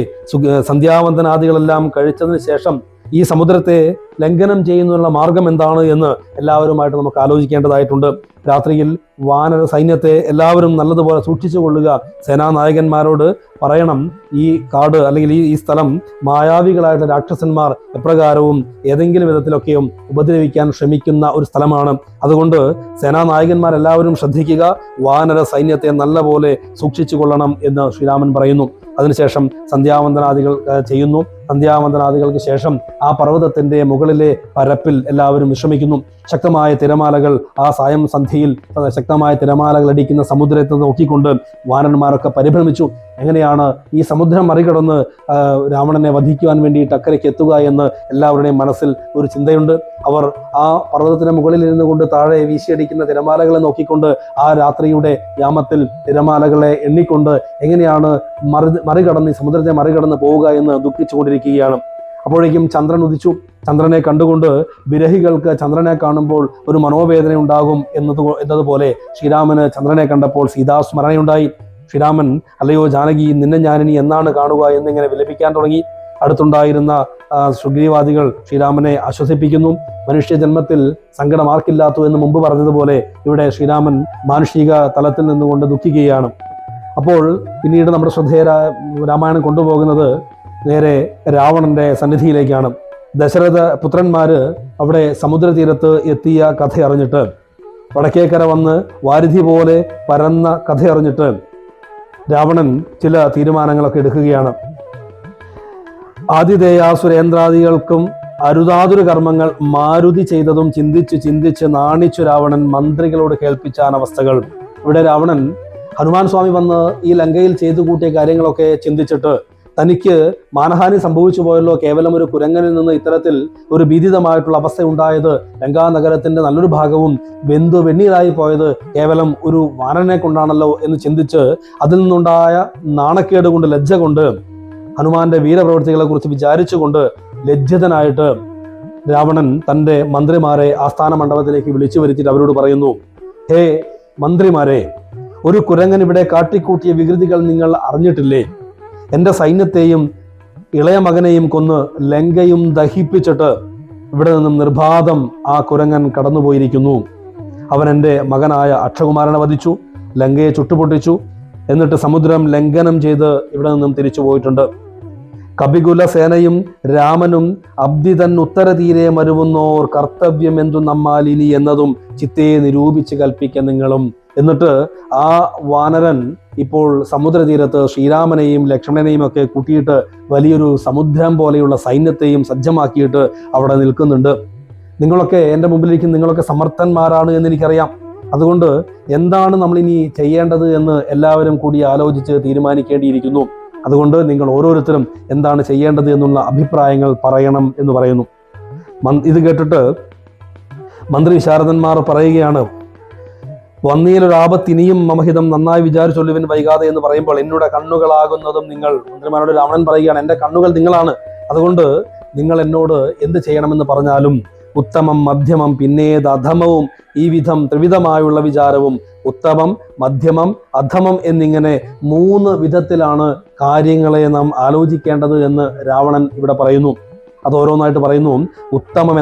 സന്ധ്യാവന്തനാദികളെല്ലാം കഴിച്ചതിന് ശേഷം ഈ സമുദ്രത്തെ ലംഘനം ചെയ്യുന്നതിനുള്ള മാർഗം എന്താണ് എന്ന് എല്ലാവരുമായിട്ട് നമുക്ക് ആലോചിക്കേണ്ടതായിട്ടുണ്ട്. രാത്രിയിൽ വാനര സൈന്യത്തെ എല്ലാവരും നല്ലതുപോലെ സൂക്ഷിച്ചു കൊള്ളുക. സേനാനായകന്മാരോട് പറയണം, ഈ കാട് അല്ലെങ്കിൽ ഈ സ്ഥലം മായാവികളായിട്ടുള്ള രാക്ഷസന്മാർ എപ്രകാരവും ഏതെങ്കിലും വിധത്തിലൊക്കെയും ഉപദ്രവിക്കാൻ ശ്രമിക്കുന്ന ഒരു സ്ഥലമാണ്. അതുകൊണ്ട് സേനാനായകന്മാരെല്ലാവരും ശ്രദ്ധിക്കുക, വാനര സൈന്യത്തെ നല്ലപോലെ സൂക്ഷിച്ചു കൊള്ളണം എന്ന് ശ്രീരാമൻ പറയുന്നു. അതിനുശേഷം സന്ധ്യാവന്തനാദികൾ ചെയ്യുന്നു. സന്ധ്യാവന്ദനാദികൾക്ക് ശേഷം ആ പർവ്വതത്തിന്റെ മുകളിലെ പരപ്പിൽ എല്ലാവരും വിശ്രമിക്കുന്നു. ശക്തമായ തിരമാലകൾ, ആ സായം സന്ധ്യയിൽ ശക്തമായ തിരമാലകൾ അടിക്കുന്ന സമുദ്രത്തെ നോക്കിക്കൊണ്ട് വാനന്മാരൊക്കെ പരിഭ്രമിച്ചു. എങ്ങനെയാണ് ഈ സമുദ്രം മറികടന്ന് രാവണനെ വധിക്കുവാൻ വേണ്ടിയിട്ട് അക്കരയ്ക്ക് എത്തുക എന്ന് എല്ലാവരുടെയും മനസ്സിൽ ഒരു ചിന്തയുണ്ട്. അവർ ആ പർവ്വതത്തിന് മുകളിൽ ഇരുന്നു കൊണ്ട് താഴെ വീശിയടിക്കുന്ന തിരമാലകളെ നോക്കിക്കൊണ്ട് ആ രാത്രിയുടെ യാമത്തിൽ തിരമാലകളെ എണ്ണിക്കൊണ്ട് എങ്ങനെയാണ് മറികടന്ന് ഈ സമുദ്രത്തെ മറികടന്ന് പോവുക എന്ന് ദുഃഖിച്ചുകൊണ്ടിരിക്കുകയാണ്. അപ്പോഴേക്കും ചന്ദ്രൻ ഉദിച്ചു. ചന്ദ്രനെ കണ്ടുകൊണ്ട് വിരഹികൾക്ക് ചന്ദ്രനെ കാണുമ്പോൾ ഒരു മനോവേദന ഉണ്ടാകും എന്നതുപോലെ ശ്രീരാമന് ചന്ദ്രനെ കണ്ടപ്പോൾ സീതാസ്മരണയുണ്ടായി. ശ്രീരാമൻ, അല്ലയോ ജാനകി, നിന്നെ ഞാനിനി എന്നാണ് കാണുക എന്നിങ്ങനെ വിലപിക്കാൻ തുടങ്ങി. അടുത്തുണ്ടായിരുന്ന സുഗ്രീവാദികൾ ശ്രീരാമനെ ആശ്വസിപ്പിക്കുന്നു. മനുഷ്യ ജന്മത്തിൽ സങ്കടം ആർക്കില്ലാത്തു എന്ന് മുമ്പ് പറഞ്ഞതുപോലെ ഇവിടെ ശ്രീരാമൻ മാനുഷിക തലത്തിൽ നിന്നുകൊണ്ട് ദുഃഖിക്കുകയാണ്. അപ്പോൾ പിന്നീട് നമ്മുടെ ശ്രദ്ധേയ രാമായണം കൊണ്ടുപോകുന്നത് നേരെ രാവണന്റെ സന്നിധിയിലേക്കാണ്. ദശരഥ പുത്രന്മാര് അവിടെ സമുദ്രതീരത്ത് എത്തിയ കഥ അറിഞ്ഞിട്ട്, വടക്കേക്കര വന്ന് വാരിധി പോലെ പരന്ന കഥ അറിഞ്ഞിട്ട് രാവണൻ ചില തീരുമാനങ്ങളൊക്കെ എടുക്കുകയാണ്. ആതിഥേയ സുരേന്ദ്രാദികൾക്കും അരുതാതുര കർമ്മങ്ങൾ മാരുതി ചെയ്തതും ചിന്തിച്ച് നാണിച്ചു രാവണൻ മന്ത്രികളോട് കേൾപ്പിച്ചാൻ അവസ്ഥകൾ. ഇവിടെ രാവണൻ ഹനുമാൻ സ്വാമി വന്ന് ഈ ലങ്കയിൽ ചെയ്തു കൂട്ടിയ കാര്യങ്ങളൊക്കെ ചിന്തിച്ചിട്ട് തനിക്ക് മാനഹാനി സംഭവിച്ചു പോയല്ലോ, കേവലം ഒരു കുരങ്ങനിൽ നിന്ന് ഇത്തരത്തിൽ ഒരു ഭീതിതമായിട്ടുള്ള അവസ്ഥ ഉണ്ടായത്, ലങ്കാ നഗരത്തിന്റെ നല്ലൊരു ഭാഗവും വെണ്ണീരായി പോയത് കേവലം ഒരു വാനനെ കൊണ്ടാണല്ലോ എന്ന് ചിന്തിച്ച് അതിൽ നിന്നുണ്ടായ നാണക്കേട് കൊണ്ട്, ലജ്ജ കൊണ്ട്, ഹനുമാന്റെ വീരപ്രവൃത്തികളെ കുറിച്ച് വിചാരിച്ചുകൊണ്ട് ലജ്ജിതനായിട്ട് രാവണൻ തന്റെ മന്ത്രിമാരെ ആസ്ഥാന മണ്ഡപത്തിലേക്ക് വിളിച്ചു വരുത്തിയിട്ട് അവരോട് പറയുന്നു, ഹേ മന്ത്രിമാരെ, ഒരു കുരങ്ങൻ ഇവിടെ കാട്ടിക്കൂട്ടിയ വികൃതികൾ നിങ്ങൾ അറിഞ്ഞിട്ടില്ലേ? എൻ്റെ സൈന്യത്തെയും ഇളയ മകനെയും കൊന്ന് ലങ്കയും ദഹിപ്പിച്ചിട്ട് ഇവിടെ നിന്നും നിർബാധം ആ കുരങ്ങൻ കടന്നുപോയിരിക്കുന്നു. അവൻ എൻ്റെ മകനായ അക്ഷകുമാരനെ വധിച്ചു, ലങ്കയെ ചുട്ടുപൊട്ടിച്ചു, എന്നിട്ട് സമുദ്രം ലംഘനം ചെയ്ത് ഇവിടെ നിന്നും തിരിച്ചു പോയിട്ടുണ്ട്. കപികുല സേനയും രാമനും അബ്ദി തൻ ഉത്തരതീരെ മരുവുന്നോർ കർത്തവ്യം എന്തു നമ്മാലിനി എന്നതും ചിത്തേ നിരൂപിച്ച് കൽപ്പിക്ക നിങ്ങളും. എന്നിട്ട് ആ വാനരൻ ഇപ്പോൾ സമുദ്രതീരത്ത് ശ്രീരാമനെയും ലക്ഷ്മണനെയും ഒക്കെ കൂട്ടിയിട്ട് വലിയൊരു സമുദ്രം പോലെയുള്ള സൈന്യത്തെയും സജ്ജമാക്കിയിട്ട് അവിടെ നിൽക്കുന്നുണ്ട്. നിങ്ങളൊക്കെ എൻ്റെ മുമ്പിലിരിക്കുന്ന നിങ്ങളൊക്കെ സമർത്ഥന്മാരാണ് എന്ന് എനിക്കറിയാം. അതുകൊണ്ട് എന്താണ് നമ്മൾ ഇനി ചെയ്യേണ്ടത് എന്ന് എല്ലാവരും കൂടി ആലോചിച്ച് തീരുമാനിക്കേണ്ടിയിരിക്കുന്നു. അതുകൊണ്ട് നിങ്ങൾ ഓരോരുത്തരും എന്താണ് ചെയ്യേണ്ടത് എന്നുള്ള അഭിപ്രായങ്ങൾ പറയണം എന്ന് പറയുന്നു. ഇത് കേട്ടിട്ട് മന്ത്രി വിശാരദന്മാർ പറയുകയാണ്, വന്നീലൊരാപത്ത് ഇനിയും മമഹിതം നന്നായി വിചാരിച്ചൊല്ലുവിൻ വൈകാതെ എന്ന് പറയുമ്പോൾ എന്നോട് കണ്ണുകളാകുന്നതും നിങ്ങൾ. മന്ത്രിമാരോട് രാവണൻ പറയുകയാണ്, എൻ്റെ കണ്ണുകൾ നിങ്ങളാണ്, അതുകൊണ്ട് നിങ്ങൾ എന്നോട് എന്ത് ചെയ്യണമെന്ന് പറഞ്ഞാലും ഉത്തമം, മധ്യമം, പിന്നേത് അധമവും, ഈ വിധം ത്രിവിധമായുള്ള വിചാരവും, ഉത്തമം, മധ്യമം, അധമം എന്നിങ്ങനെ 3 വിധത്തിലാണ് കാര്യങ്ങളെ നാം ആലോചിക്കേണ്ടത് എന്ന് രാവണൻ ഇവിടെ പറയുന്നു. അത് ഓരോന്നായിട്ട് പറയുന്നു. ഉത്തമം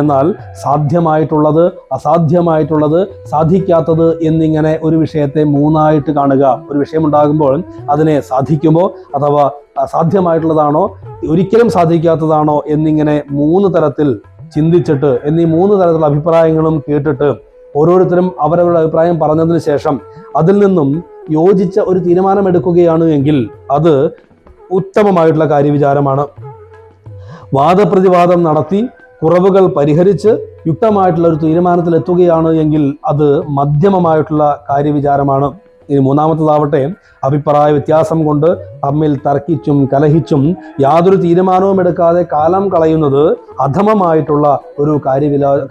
എന്നാൽ സാധ്യമായിട്ടുള്ളത്, അസാധ്യമായിട്ടുള്ളത്, സാധിക്കാത്തത് എന്നിങ്ങനെ ഒരു വിഷയത്തെ 3ആയിട്ട് കാണുക. ഒരു വിഷയമുണ്ടാകുമ്പോൾ അതിനെ സാധിക്കുമോ അഥവാ അസാധ്യമായിട്ടുള്ളതാണോ ഒരിക്കലും സാധിക്കാത്തതാണോ എന്നിങ്ങനെ 3 തരത്തിൽ ചിന്തിച്ചിട്ട് എന്നീ 3 തരത്തിലുള്ള അഭിപ്രായങ്ങളും കേട്ടിട്ട് ഓരോരുത്തരും അവരവരുടെ അഭിപ്രായം പറഞ്ഞതിന് ശേഷം അതിൽ നിന്നും യോജിച്ച ഒരു തീരുമാനം എടുക്കുകയാണ് എങ്കിൽ അത് ഉത്തമമായിട്ടുള്ള കാര്യവിചാരമാണ്. വാദപ്രതിവാദം നടത്തി കുറവുകൾ പരിഹരിച്ച് യുക്തമായിട്ടുള്ള ഒരു തീരുമാനത്തിൽ എത്തുകയാണ് എങ്കിൽ അത് മധ്യമമായിട്ടുള്ള കാര്യവിചാരമാണ്. ഇനി 3-മത്തേതാവട്ടെ, അഭിപ്രായ വ്യത്യാസം കൊണ്ട് തമ്മിൽ തർക്കിച്ചും കലഹിച്ചും യാതൊരു തീരുമാനവും എടുക്കാതെ കാലം കളയുന്നത് അധമമായിട്ടുള്ള ഒരു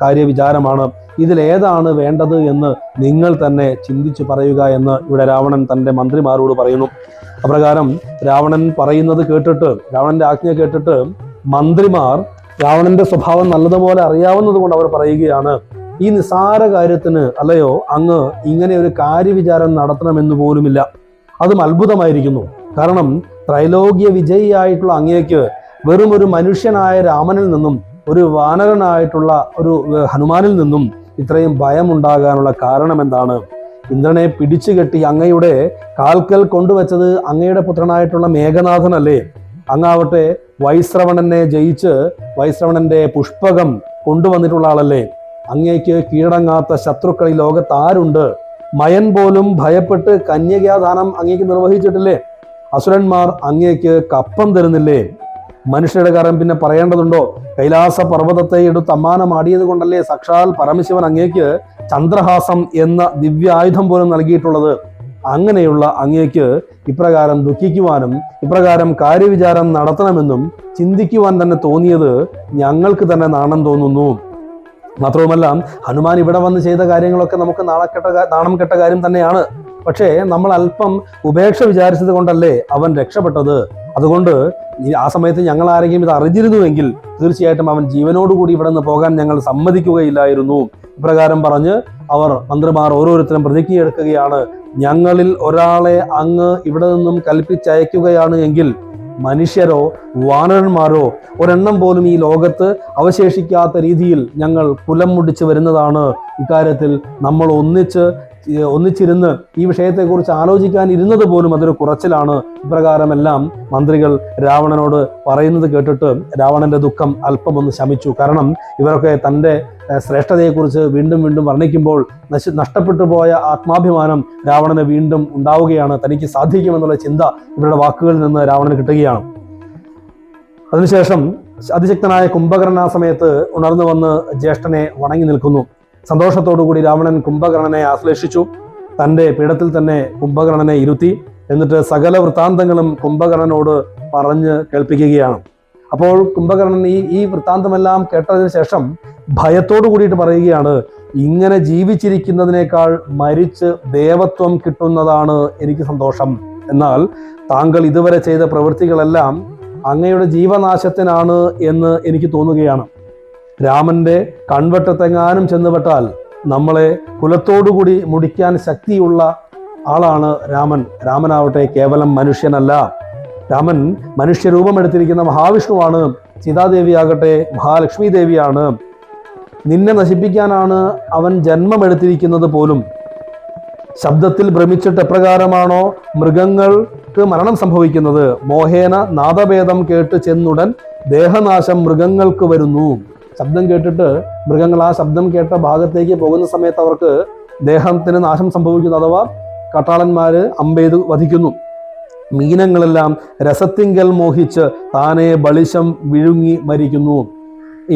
കാര്യവിചാരമാണ്. ഇതിലേതാണ് വേണ്ടത് എന്ന് നിങ്ങൾ തന്നെ ചിന്തിച്ചു പറയുക എന്ന് ഇവിടെ രാവണൻ തൻ്റെ മന്ത്രിമാരോട് പറയുന്നു. അപ്രകാരം രാവണൻ പറയുന്നത് കേട്ടിട്ട്, രാവണന്റെ ആജ്ഞ കേട്ടിട്ട് മന്ത്രിമാർ രാവണന്റെ സ്വഭാവം നല്ലതുപോലെ അറിയാവുന്നത് കൊണ്ട് അവർ പറയുകയാണ്, ഈ നിസ്സാര കാര്യത്തിന് അല്ലയോ അങ്ങ് ഇങ്ങനെ ഒരു കാര്യവിചാരം നടത്തണമെന്ന് പോലുമില്ല. അതും അത്ഭുതമായിരിക്കുന്നു. കാരണം ത്രൈലോക്യ വിജയിയായിട്ടുള്ള അങ്ങേക്ക് വെറും ഒരു മനുഷ്യനായ രാമനിൽ നിന്നും ഒരു വാനരനായിട്ടുള്ള ഒരു ഹനുമാനിൽ നിന്നും ഇത്രയും ഭയമുണ്ടാകാനുള്ള കാരണം എന്താണ്? ഇന്ദ്രനെ പിടിച്ചു കെട്ടി അങ്ങയുടെ കാൽക്കൽ കൊണ്ടുവച്ചത് അങ്ങയുടെ പുത്രനായിട്ടുള്ള മേഘനാഥനല്ലേ? അങ്ങാവട്ടെ വൈശ്രവണനെ ജയിച്ച് വൈശ്രവണന്റെ പുഷ്പകം കൊണ്ടുവന്നിട്ടുള്ള ആളല്ലേ? അങ്ങേക്ക് കീഴടങ്ങാത്ത ശത്രുക്കൾ ഈ ലോകത്ത് ആരുണ്ട്? മയൻ പോലും ഭയപ്പെട്ട് കന്യകാദാനം അങ്ങേക്ക് നിർവഹിച്ചിട്ടില്ലേ? അസുരന്മാർ അങ്ങേക്ക് കപ്പം തരുന്നില്ലേ? മനുഷ്യരുടെ കാര്യം പിന്നെ പറയേണ്ടതുണ്ടോ? കൈലാസ പർവ്വതത്തെ എടുത്ത് അമ്മാനമാടിയത് കൊണ്ടല്ലേ സാക്ഷാൽ പരമശിവൻ അങ്ങേക്ക് ചന്ദ്രഹാസം എന്ന ദിവ്യായുധം പോലും നൽകിയിട്ടുള്ളത്. അങ്ങനെയുള്ള അങ്ങേക്ക് ഇപ്രകാരം ദുഃഖിക്കുവാനും ഇപ്രകാരം കാര്യവിചാരം നടത്തണമെന്നും ചിന്തിക്കുവാൻ തന്നെ തോന്നിയത് ഞങ്ങൾക്ക് തന്നെ നാണം തോന്നുന്നു. മാത്രവുമല്ല, ഹനുമാൻ ഇവിടെ വന്ന് ചെയ്ത കാര്യങ്ങളൊക്കെ നമുക്ക് നാണം കെട്ട കാര്യം തന്നെയാണ്. പക്ഷേ നമ്മൾ അല്പം ഉപേക്ഷ വിചാരിച്ചത് കൊണ്ടല്ലേ അവൻ രക്ഷപ്പെട്ടത്. അതുകൊണ്ട് ആ സമയത്ത് ഞങ്ങൾ ആരെങ്കിലും ഇത് അറിഞ്ഞിരുന്നുവെങ്കിൽ തീർച്ചയായിട്ടും അവൻ ജീവനോടുകൂടി ഇവിടെ നിന്ന് പോകാൻ ഞങ്ങൾ സമ്മതിക്കുകയില്ലായിരുന്നു. ഇപ്രകാരം പറഞ്ഞ് അവർ മന്ത്രിമാർ ഓരോരുത്തരും പ്രതിജ്ഞയെടുക്കുകയാണ്. ഞങ്ങളിൽ ഒരാളെ അങ്ങ് ഇവിടെ നിന്നും കൽപ്പിച്ചയക്കുകയാണ് എങ്കിൽ മനുഷ്യരോ വാനരന്മാരോ ഒരെണ്ണം പോലും ഈ ലോകത്ത് അവശേഷിക്കാത്ത രീതിയിൽ ഞങ്ങൾ കുലം മുടിച്ച് വരുന്നതാണ്. ഇക്കാര്യത്തിൽ നമ്മൾ ഒന്നിച്ചിരുന്ന് ഈ വിഷയത്തെക്കുറിച്ച് ആലോചിക്കാൻ ഇരുന്നത് പോലും അതൊരു കുറച്ചിലാണ്. ഇപ്രകാരമെല്ലാം മന്ത്രികൾ രാവണനോട് പറയുന്നത് കേട്ടിട്ട് രാവണന്റെ ദുഃഖം അല്പമൊന്ന് ശമിച്ചു. കാരണം ഇവരൊക്കെ തൻ്റെ ശ്രേഷ്ഠതയെക്കുറിച്ച് വീണ്ടും വീണ്ടും വർണ്ണിക്കുമ്പോൾ നഷ്ടപ്പെട്ടു പോയ ആത്മാഭിമാനം രാവണന് വീണ്ടും ഉണ്ടാവുകയാണ്. തനിക്ക് സാധിക്കുമെന്നുള്ള ചിന്ത ഇവരുടെ വാക്കുകളിൽ നിന്ന് രാവണന് കിട്ടുകയാണ്. അതിനുശേഷം അതിശക്തനായ കുംഭകർണൻ ആ സമയത്ത് ഉണർന്നു വന്ന് ജ്യേഷ്ഠനെ വണങ്ങി നിൽക്കുന്നു. സന്തോഷത്തോടുകൂടി രാവണൻ കുംഭകർണനെ ആശ്ലേഷിച്ചു. തൻ്റെ പീഠത്തിൽ തന്നെ കുംഭകർണനെ ഇരുത്തി. എന്നിട്ട് സകല വൃത്താന്തങ്ങളും കുംഭകർണനോട് പറഞ്ഞ് കേൾപ്പിക്കുകയാണ്. അപ്പോൾ കുംഭകർണൻ ഈ വൃത്താന്തമെല്ലാം കേട്ടതിന് ശേഷം ഭയത്തോടു കൂടിയിട്ട് പറയുകയാണ്, ഇങ്ങനെ ജീവിച്ചിരിക്കുന്നതിനേക്കാൾ മരിച്ച് ദേവത്വം കിട്ടുന്നതാണ് എനിക്ക് സന്തോഷം. എന്നാൽ താങ്കൾ ഇതുവരെ ചെയ്ത പ്രവൃത്തികളെല്ലാം അങ്ങയുടെ ജീവനാശത്തിനാണ് എന്ന് എനിക്ക് തോന്നുകയാണ്. രാമന്റെ കൺവെട്ടത്തെങ്ങാനും ചെന്നുപെട്ടാൽ നമ്മളെ കുലത്തോടുകൂടി മുടിക്കാൻ ശക്തിയുള്ള ആളാണ് രാമൻ. രാമനാവട്ടെ കേവലം മനുഷ്യനല്ല. രാമൻ മനുഷ്യരൂപമെടുത്തിരിക്കുന്ന മഹാവിഷ്ണുവാണ്. സീതാദേവിയാകട്ടെ മഹാലക്ഷ്മി ദേവിയാണ്. നിന്നെ നശിപ്പിക്കാനാണ് അവൻ ജന്മമെടുത്തിരിക്കുന്നത് പോലും. ശബ്ദത്തിൽ ഭ്രമിച്ചിട്ട് എപ്രകാരമാണോ മൃഗങ്ങൾക്ക് മരണം സംഭവിക്കുന്നത്, മോഹേന നാദഭേദം കേട്ട് ചെന്നുടൻ ദേഹനാശം മൃഗങ്ങൾക്ക് വരുന്നു. ശബ്ദം കേട്ടിട്ട് മൃഗങ്ങൾ ആ ശബ്ദം കേട്ട ഭാഗത്തേക്ക് പോകുന്ന സമയത്ത് അവർക്ക് ദേഹത്തിന് നാശം സംഭവിക്കുന്നു. അഥവാ കാട്ടാളന്മാര് അമ്പെയ്ത് വധിക്കുന്നു. മീനങ്ങളെല്ലാം രസത്തിങ്കൽ മോഹിച്ച് താനെ ബളിശം വിഴുങ്ങി മരിക്കുന്നു.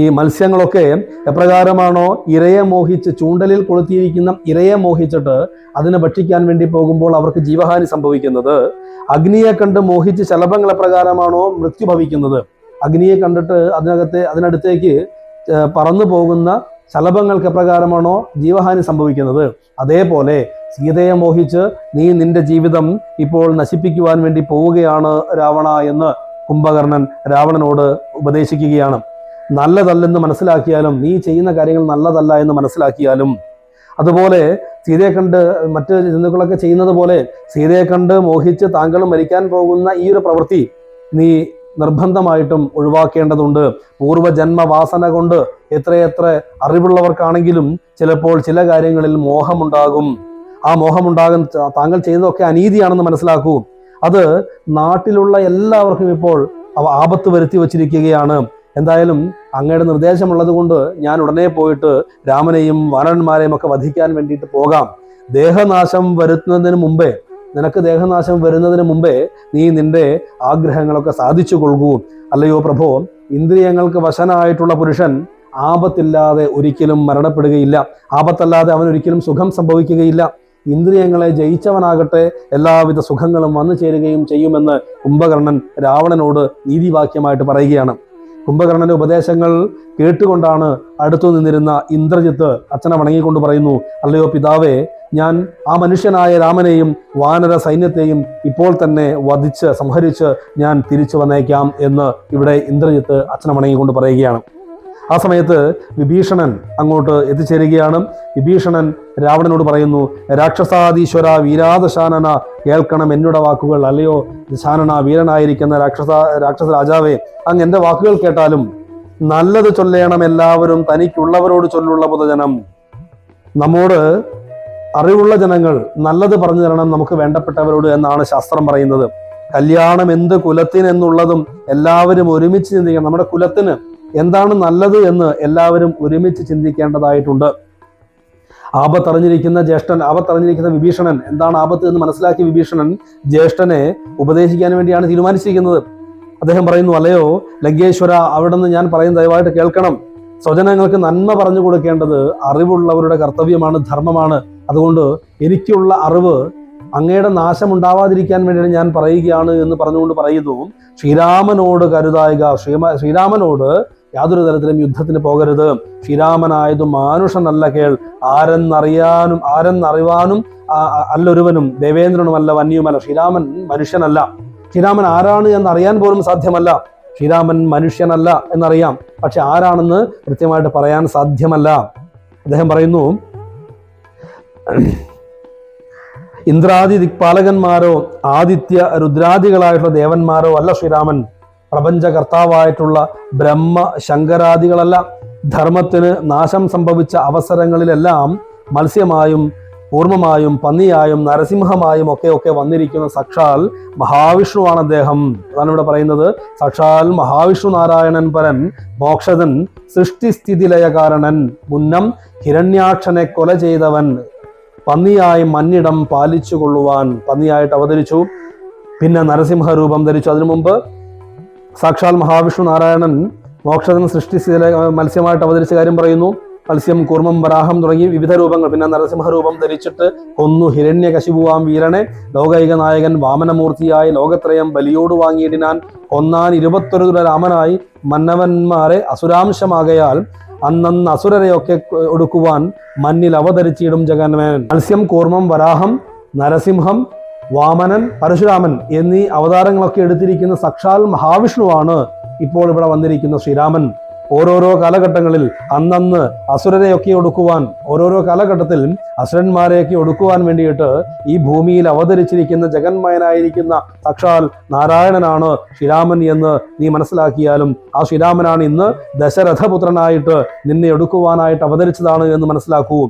ഈ മത്സ്യങ്ങളൊക്കെ എപ്രകാരമാണോ ഇരയെ മോഹിച്ച് ചൂണ്ടലിൽ കൊളുത്തിയിരിക്കുന്ന ഇരയെ മോഹിച്ചിട്ട് അതിനെ ഭക്ഷിക്കാൻ വേണ്ടി പോകുമ്പോൾ അവർക്ക് ജീവഹാനി സംഭവിക്കുന്നത്, അഗ്നിയെ കണ്ട് മോഹിച്ച് ശലഭങ്ങൾ എപ്രകാരമാണോ മൃത്യു ഭവിക്കുന്നത്, അഗ്നിയെ കണ്ടിട്ട് അതിനടുത്തേക്ക് പറന്നു പോകുന്ന ശലഭങ്ങൾക്ക് എപ്രകാരമാണോ ജീവഹാനി സംഭവിക്കുന്നത്, അതേപോലെ സീതയെ മോഹിച്ച് നീ നിന്റെ ജീവിതം ഇപ്പോൾ നശിപ്പിക്കുവാൻ വേണ്ടി പോവുകയാണ് രാവണ എന്ന് കുംഭകർണൻ രാവണനോട് ഉപദേശിക്കുകയാണ്. നല്ലതല്ലെന്ന് മനസ്സിലാക്കിയാലും, നീ ചെയ്യുന്ന കാര്യങ്ങൾ നല്ലതല്ല എന്ന് മനസ്സിലാക്കിയാലും, അതുപോലെ സീതയെ കണ്ട് മറ്റ് ജന്തുക്കളൊക്കെ ചെയ്യുന്നത് പോലെ സീതയെ കണ്ട് മോഹിച്ച് താങ്കൾ മരിക്കാൻ പോകുന്ന ഈ ഒരു പ്രവൃത്തി നീ നിർബന്ധമായിട്ടും ഒഴിവാക്കേണ്ടതുണ്ട്. പൂർവ്വജന്മവാസന കൊണ്ട് എത്രയെത്ര അറിവുള്ളവർക്കാണെങ്കിലും ചിലപ്പോൾ ചില കാര്യങ്ങളിൽ മോഹമുണ്ടാകും. ആ മോഹമുണ്ടാകും താങ്കൾ ചെയ്തതൊക്കെ അനീതിയാണെന്ന് മനസ്സിലാക്കൂ. അത് നാട്ടിലുള്ള എല്ലാവർക്കും ഇപ്പോൾ ആപത്ത് വരുത്തി വച്ചിരിക്കുകയാണ്. എന്തായാലും അങ്ങയുടെ നിർദ്ദേശമുള്ളത് കൊണ്ട് ഞാൻ ഉടനെ പോയിട്ട് രാമനെയും വാനരന്മാരെയും ഒക്കെ വധിക്കാൻ വേണ്ടിയിട്ട് പോകാം. ദേഹനാശം വരുത്തുന്നതിന് മുമ്പേ, നിനക്ക് ദേഹനാശം വരുന്നതിന് മുമ്പേ നീ നിന്റെ ആഗ്രഹങ്ങളൊക്കെ സാധിച്ചു കൊള്ളൂ. അല്ലയോ പ്രഭോ, ഇന്ദ്രിയങ്ങൾക്ക് വശനായിട്ടുള്ള പുരുഷൻ ആപത്തില്ലാതെ ഒരിക്കലും മരണപ്പെടുകയില്ല. ആപത്തല്ലാതെ അവനൊരിക്കലും സുഖം സംഭവിക്കുകയില്ല. ഇന്ദ്രിയങ്ങളെ ജയിച്ചവനാകട്ടെ എല്ലാവിധ സുഖങ്ങളും വന്നു ചേരുകയും ചെയ്യുമെന്ന് കുംഭകർണൻ രാവണനോട് നീതിവാക്യമായിട്ട് പറയുകയാണ്. കുംഭകർണന്റെ ഉപദേശങ്ങൾ കേട്ടുകൊണ്ടാണ് അടുത്തു നിന്നിരുന്ന ഇന്ദ്രജിത്ത് അച്ഛനെ വണങ്ങിക്കൊണ്ട് പറയുന്നു, അല്ലയോ പിതാവേ, ഞാൻ ആ മനുഷ്യനായ രാമനെയും വാനര സൈന്യത്തെയും ഇപ്പോൾ തന്നെ വധിച്ച് സംഹരിച്ച് ഞാൻ തിരിച്ചു വന്നേക്കാം എന്ന് ഇവിടെ ഇന്ദ്രജിത്ത് അച്ഛനെ വണങ്ങിക്കൊണ്ട് പറയുകയാണ്. ആ സമയത്ത് വിഭീഷണൻ അങ്ങോട്ട് എത്തിച്ചേരുകയാണ്. വിഭീഷണൻ രാവണനോട് പറയുന്നു, രാക്ഷസാധീശ്വര വീരാദശാനന, കേൾക്കണം എന്നുടെ വാക്കുകൾ. അല്ലയോ ദശാനന, വീരനായിരിക്കുന്ന രാക്ഷസ രാജാവേ, അങ്ങ് എൻ്റെ വാക്കുകൾ കേട്ടാലും നല്ലത് ചൊല്ലേണം എല്ലാവരും, തനിക്കുള്ളവരോട് ചൊല്ലുള്ള പൊതുജനം. നമ്മോട് അറിവുള്ള ജനങ്ങൾ നല്ലത് പറഞ്ഞു തരണം നമുക്ക് വേണ്ടപ്പെട്ടവരോട് എന്നാണ് ശാസ്ത്രം പറയുന്നത്. കല്യാണം എന്ത് കുലത്തിനെന്നുള്ളതും എല്ലാവരും ഒരുമിച്ച് ചിന്തിക്കണം. നമ്മുടെ കുലത്തിന് എന്താണ് നല്ലത് എന്ന് എല്ലാവരും ഒരുമിച്ച് ചിന്തിക്കേണ്ടതായിട്ടുണ്ട്. ആപത്തറിഞ്ഞിരിക്കുന്ന വിഭീഷണൻ എന്താണ് ആപത്ത് എന്ന് മനസ്സിലാക്കിയ വിഭീഷണൻ ജ്യേഷ്ഠനെ ഉപദേശിക്കാൻ വേണ്ടിയാണ് തീരുമാനിച്ചിരിക്കുന്നത്. അദ്ദേഹം പറയുന്നു, അല്ലയോ ലങ്കേശ്വര, അവിടെ നിന്ന് ഞാൻ പറയുന്നത് ദയവായിട്ട് കേൾക്കണം. സ്വജനങ്ങൾക്ക് നന്മ പറഞ്ഞു കൊടുക്കേണ്ടത് അറിവുള്ളവരുടെ കർത്തവ്യമാണ്, ധർമ്മമാണ്. അതുകൊണ്ട് എനിക്കുള്ള അറിവ് അങ്ങയുടെ നാശം ഉണ്ടാവാതിരിക്കാൻ വേണ്ടിയാണ് ഞാൻ പറയുകയാണ് എന്ന് പറഞ്ഞുകൊണ്ട് പറയുന്നു, ശ്രീരാമനോട് കരുതായിക, ശ്രീരാമനോട് യാതൊരു തരത്തിലും യുദ്ധത്തിന് പോകരുത്. ശ്രീരാമനായതു മാനുഷനല്ല കേൾ, ആരെന്നറിവാനും അല്ലൊരുവനും, ദേവേന്ദ്രനുമല്ല വന്യുമല്ല. ശ്രീരാമൻ മനുഷ്യനല്ല. ശ്രീരാമൻ ആരാണ് എന്നറിയാൻ പോലും സാധ്യമല്ല. ശ്രീരാമൻ മനുഷ്യനല്ല എന്നറിയാം, പക്ഷെ ആരാണെന്ന് കൃത്യമായിട്ട് പറയാൻ സാധ്യമല്ല. അദ്ദേഹം പറയുന്നു, ഇന്ദ്രാദി ദിക്പാലകന്മാരോ ആദിത്യ രുദ്രാദികളായിട്ടുള്ള ദേവന്മാരോ അല്ല ശ്രീരാമൻ. പ്രപഞ്ചകർത്താവായിട്ടുള്ള ബ്രഹ്മ ശങ്കരാദികളല്ല. ധർമ്മത്തിന് നാശം സംഭവിച്ച അവസരങ്ങളിലെല്ലാം മത്സ്യമായും കൂർമ്മമായും പന്നിയായും നരസിംഹമായും ഒക്കെ വന്നിരിക്കുന്ന സാക്ഷാൽ മഹാവിഷ്ണുവാണ് അദ്ദേഹം. അതാണ് ഇവിടെ പറയുന്നത്. സാക്ഷാൽ മഹാവിഷ്ണു നാരായണൻ പരൻ, മോക്ഷതൻ, സൃഷ്ടിസ്ഥിതിലയകാരണൻ, മുന്നം ഹിരണ്യാക്ഷനെ കൊല ചെയ്തവൻ, പന്നിയായി മന്നിടം പാലിച്ചു കൊള്ളുവാൻ പന്നിയായിട്ട് അവതരിച്ചു. പിന്നെ നരസിംഹരൂപം ധരിച്ചു. അതിനു മുമ്പ് സാക്ഷാൽ മഹാവിഷ്ണു നാരായണൻ മോക്ഷതൻ സൃഷ്ടിസ്ഥിതില മത്സ്യമായിട്ട് അവതരിച്ച കാര്യം പറയുന്നു. മത്സ്യം, കൂർമ്മം, വരാഹം തുടങ്ങി വിവിധ രൂപങ്ങൾ. പിന്നെ നരസിംഹരൂപം ധരിച്ചിട്ട് കൊന്നു ഹിരണ്യകശിപുവാം വീരനെ, ലോകൈക നായകൻ വാമനമൂർത്തിയായി ലോകത്രയം ബലിയോട് വാങ്ങിയിടിനാൻ, കൊന്നാൻ 21 രാമനായി മന്നവന്മാരെ അസുരാംശമാകയാൽ അന്നന്ന് അസുരരെയൊക്കെ ഒടുക്കുവാൻ മണ്ണിൽ അവതരിച്ചിടും ജഗന്മേൻ. മത്സ്യം, കൂർമ്മം, വരാഹം, നരസിംഹം, വാമനൻ, പരശുരാമൻ എന്നീ അവതാരങ്ങളൊക്കെ എടുത്തിരിക്കുന്ന സാക്ഷാൽ മഹാവിഷ്ണുവാണ് ഇപ്പോൾ ഇവിടെ വന്നിരിക്കുന്ന ശ്രീരാമൻ. ഓരോരോ കാലഘട്ടങ്ങളിൽ അന്നന്ന് അസുരരെയൊക്കെ ഒടുക്കുവാൻ, ഓരോരോ കാലഘട്ടത്തിൽ അസുരന്മാരെയൊക്കെ ഒടുക്കുവാൻ വേണ്ടിയിട്ട് ഈ ഭൂമിയിൽ അവതരിച്ചിരിക്കുന്ന ജഗന്മയനായിരിക്കുന്ന സാക്ഷാൽ നാരായണനാണ് ശ്രീരാമൻ എന്ന് നീ മനസ്സിലാക്കിയാലും, ആ ശ്രീരാമനാണ് ഇന്ന് ദശരഥപുത്രനായിട്ട് നിന്നെ ഒടുക്കുവാനായിട്ട് അവതരിച്ചതാണ് എന്ന് മനസ്സിലാക്കൂ.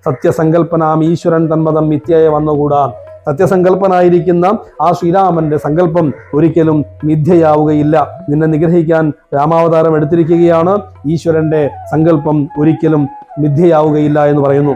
സത്യസങ്കല്പനാം ഈശ്വരൻ തന്മതം മിഥ്യയെ വന്നുകൂടാ. സത്യസങ്കല്പനായിരിക്കുന്ന ആ ശ്രീരാമന്റെ സങ്കല്പം ഒരിക്കലും മിഥ്യയാവുകയില്ല. നിന്നെ നിഗ്രഹിക്കാൻ രാമാവതാരം എടുത്തിരിക്കുകയാണ്. ഈശ്വരന്റെ സങ്കല്പം ഒരിക്കലും മിഥ്യയാവുകയില്ല എന്ന് പറയുന്നു.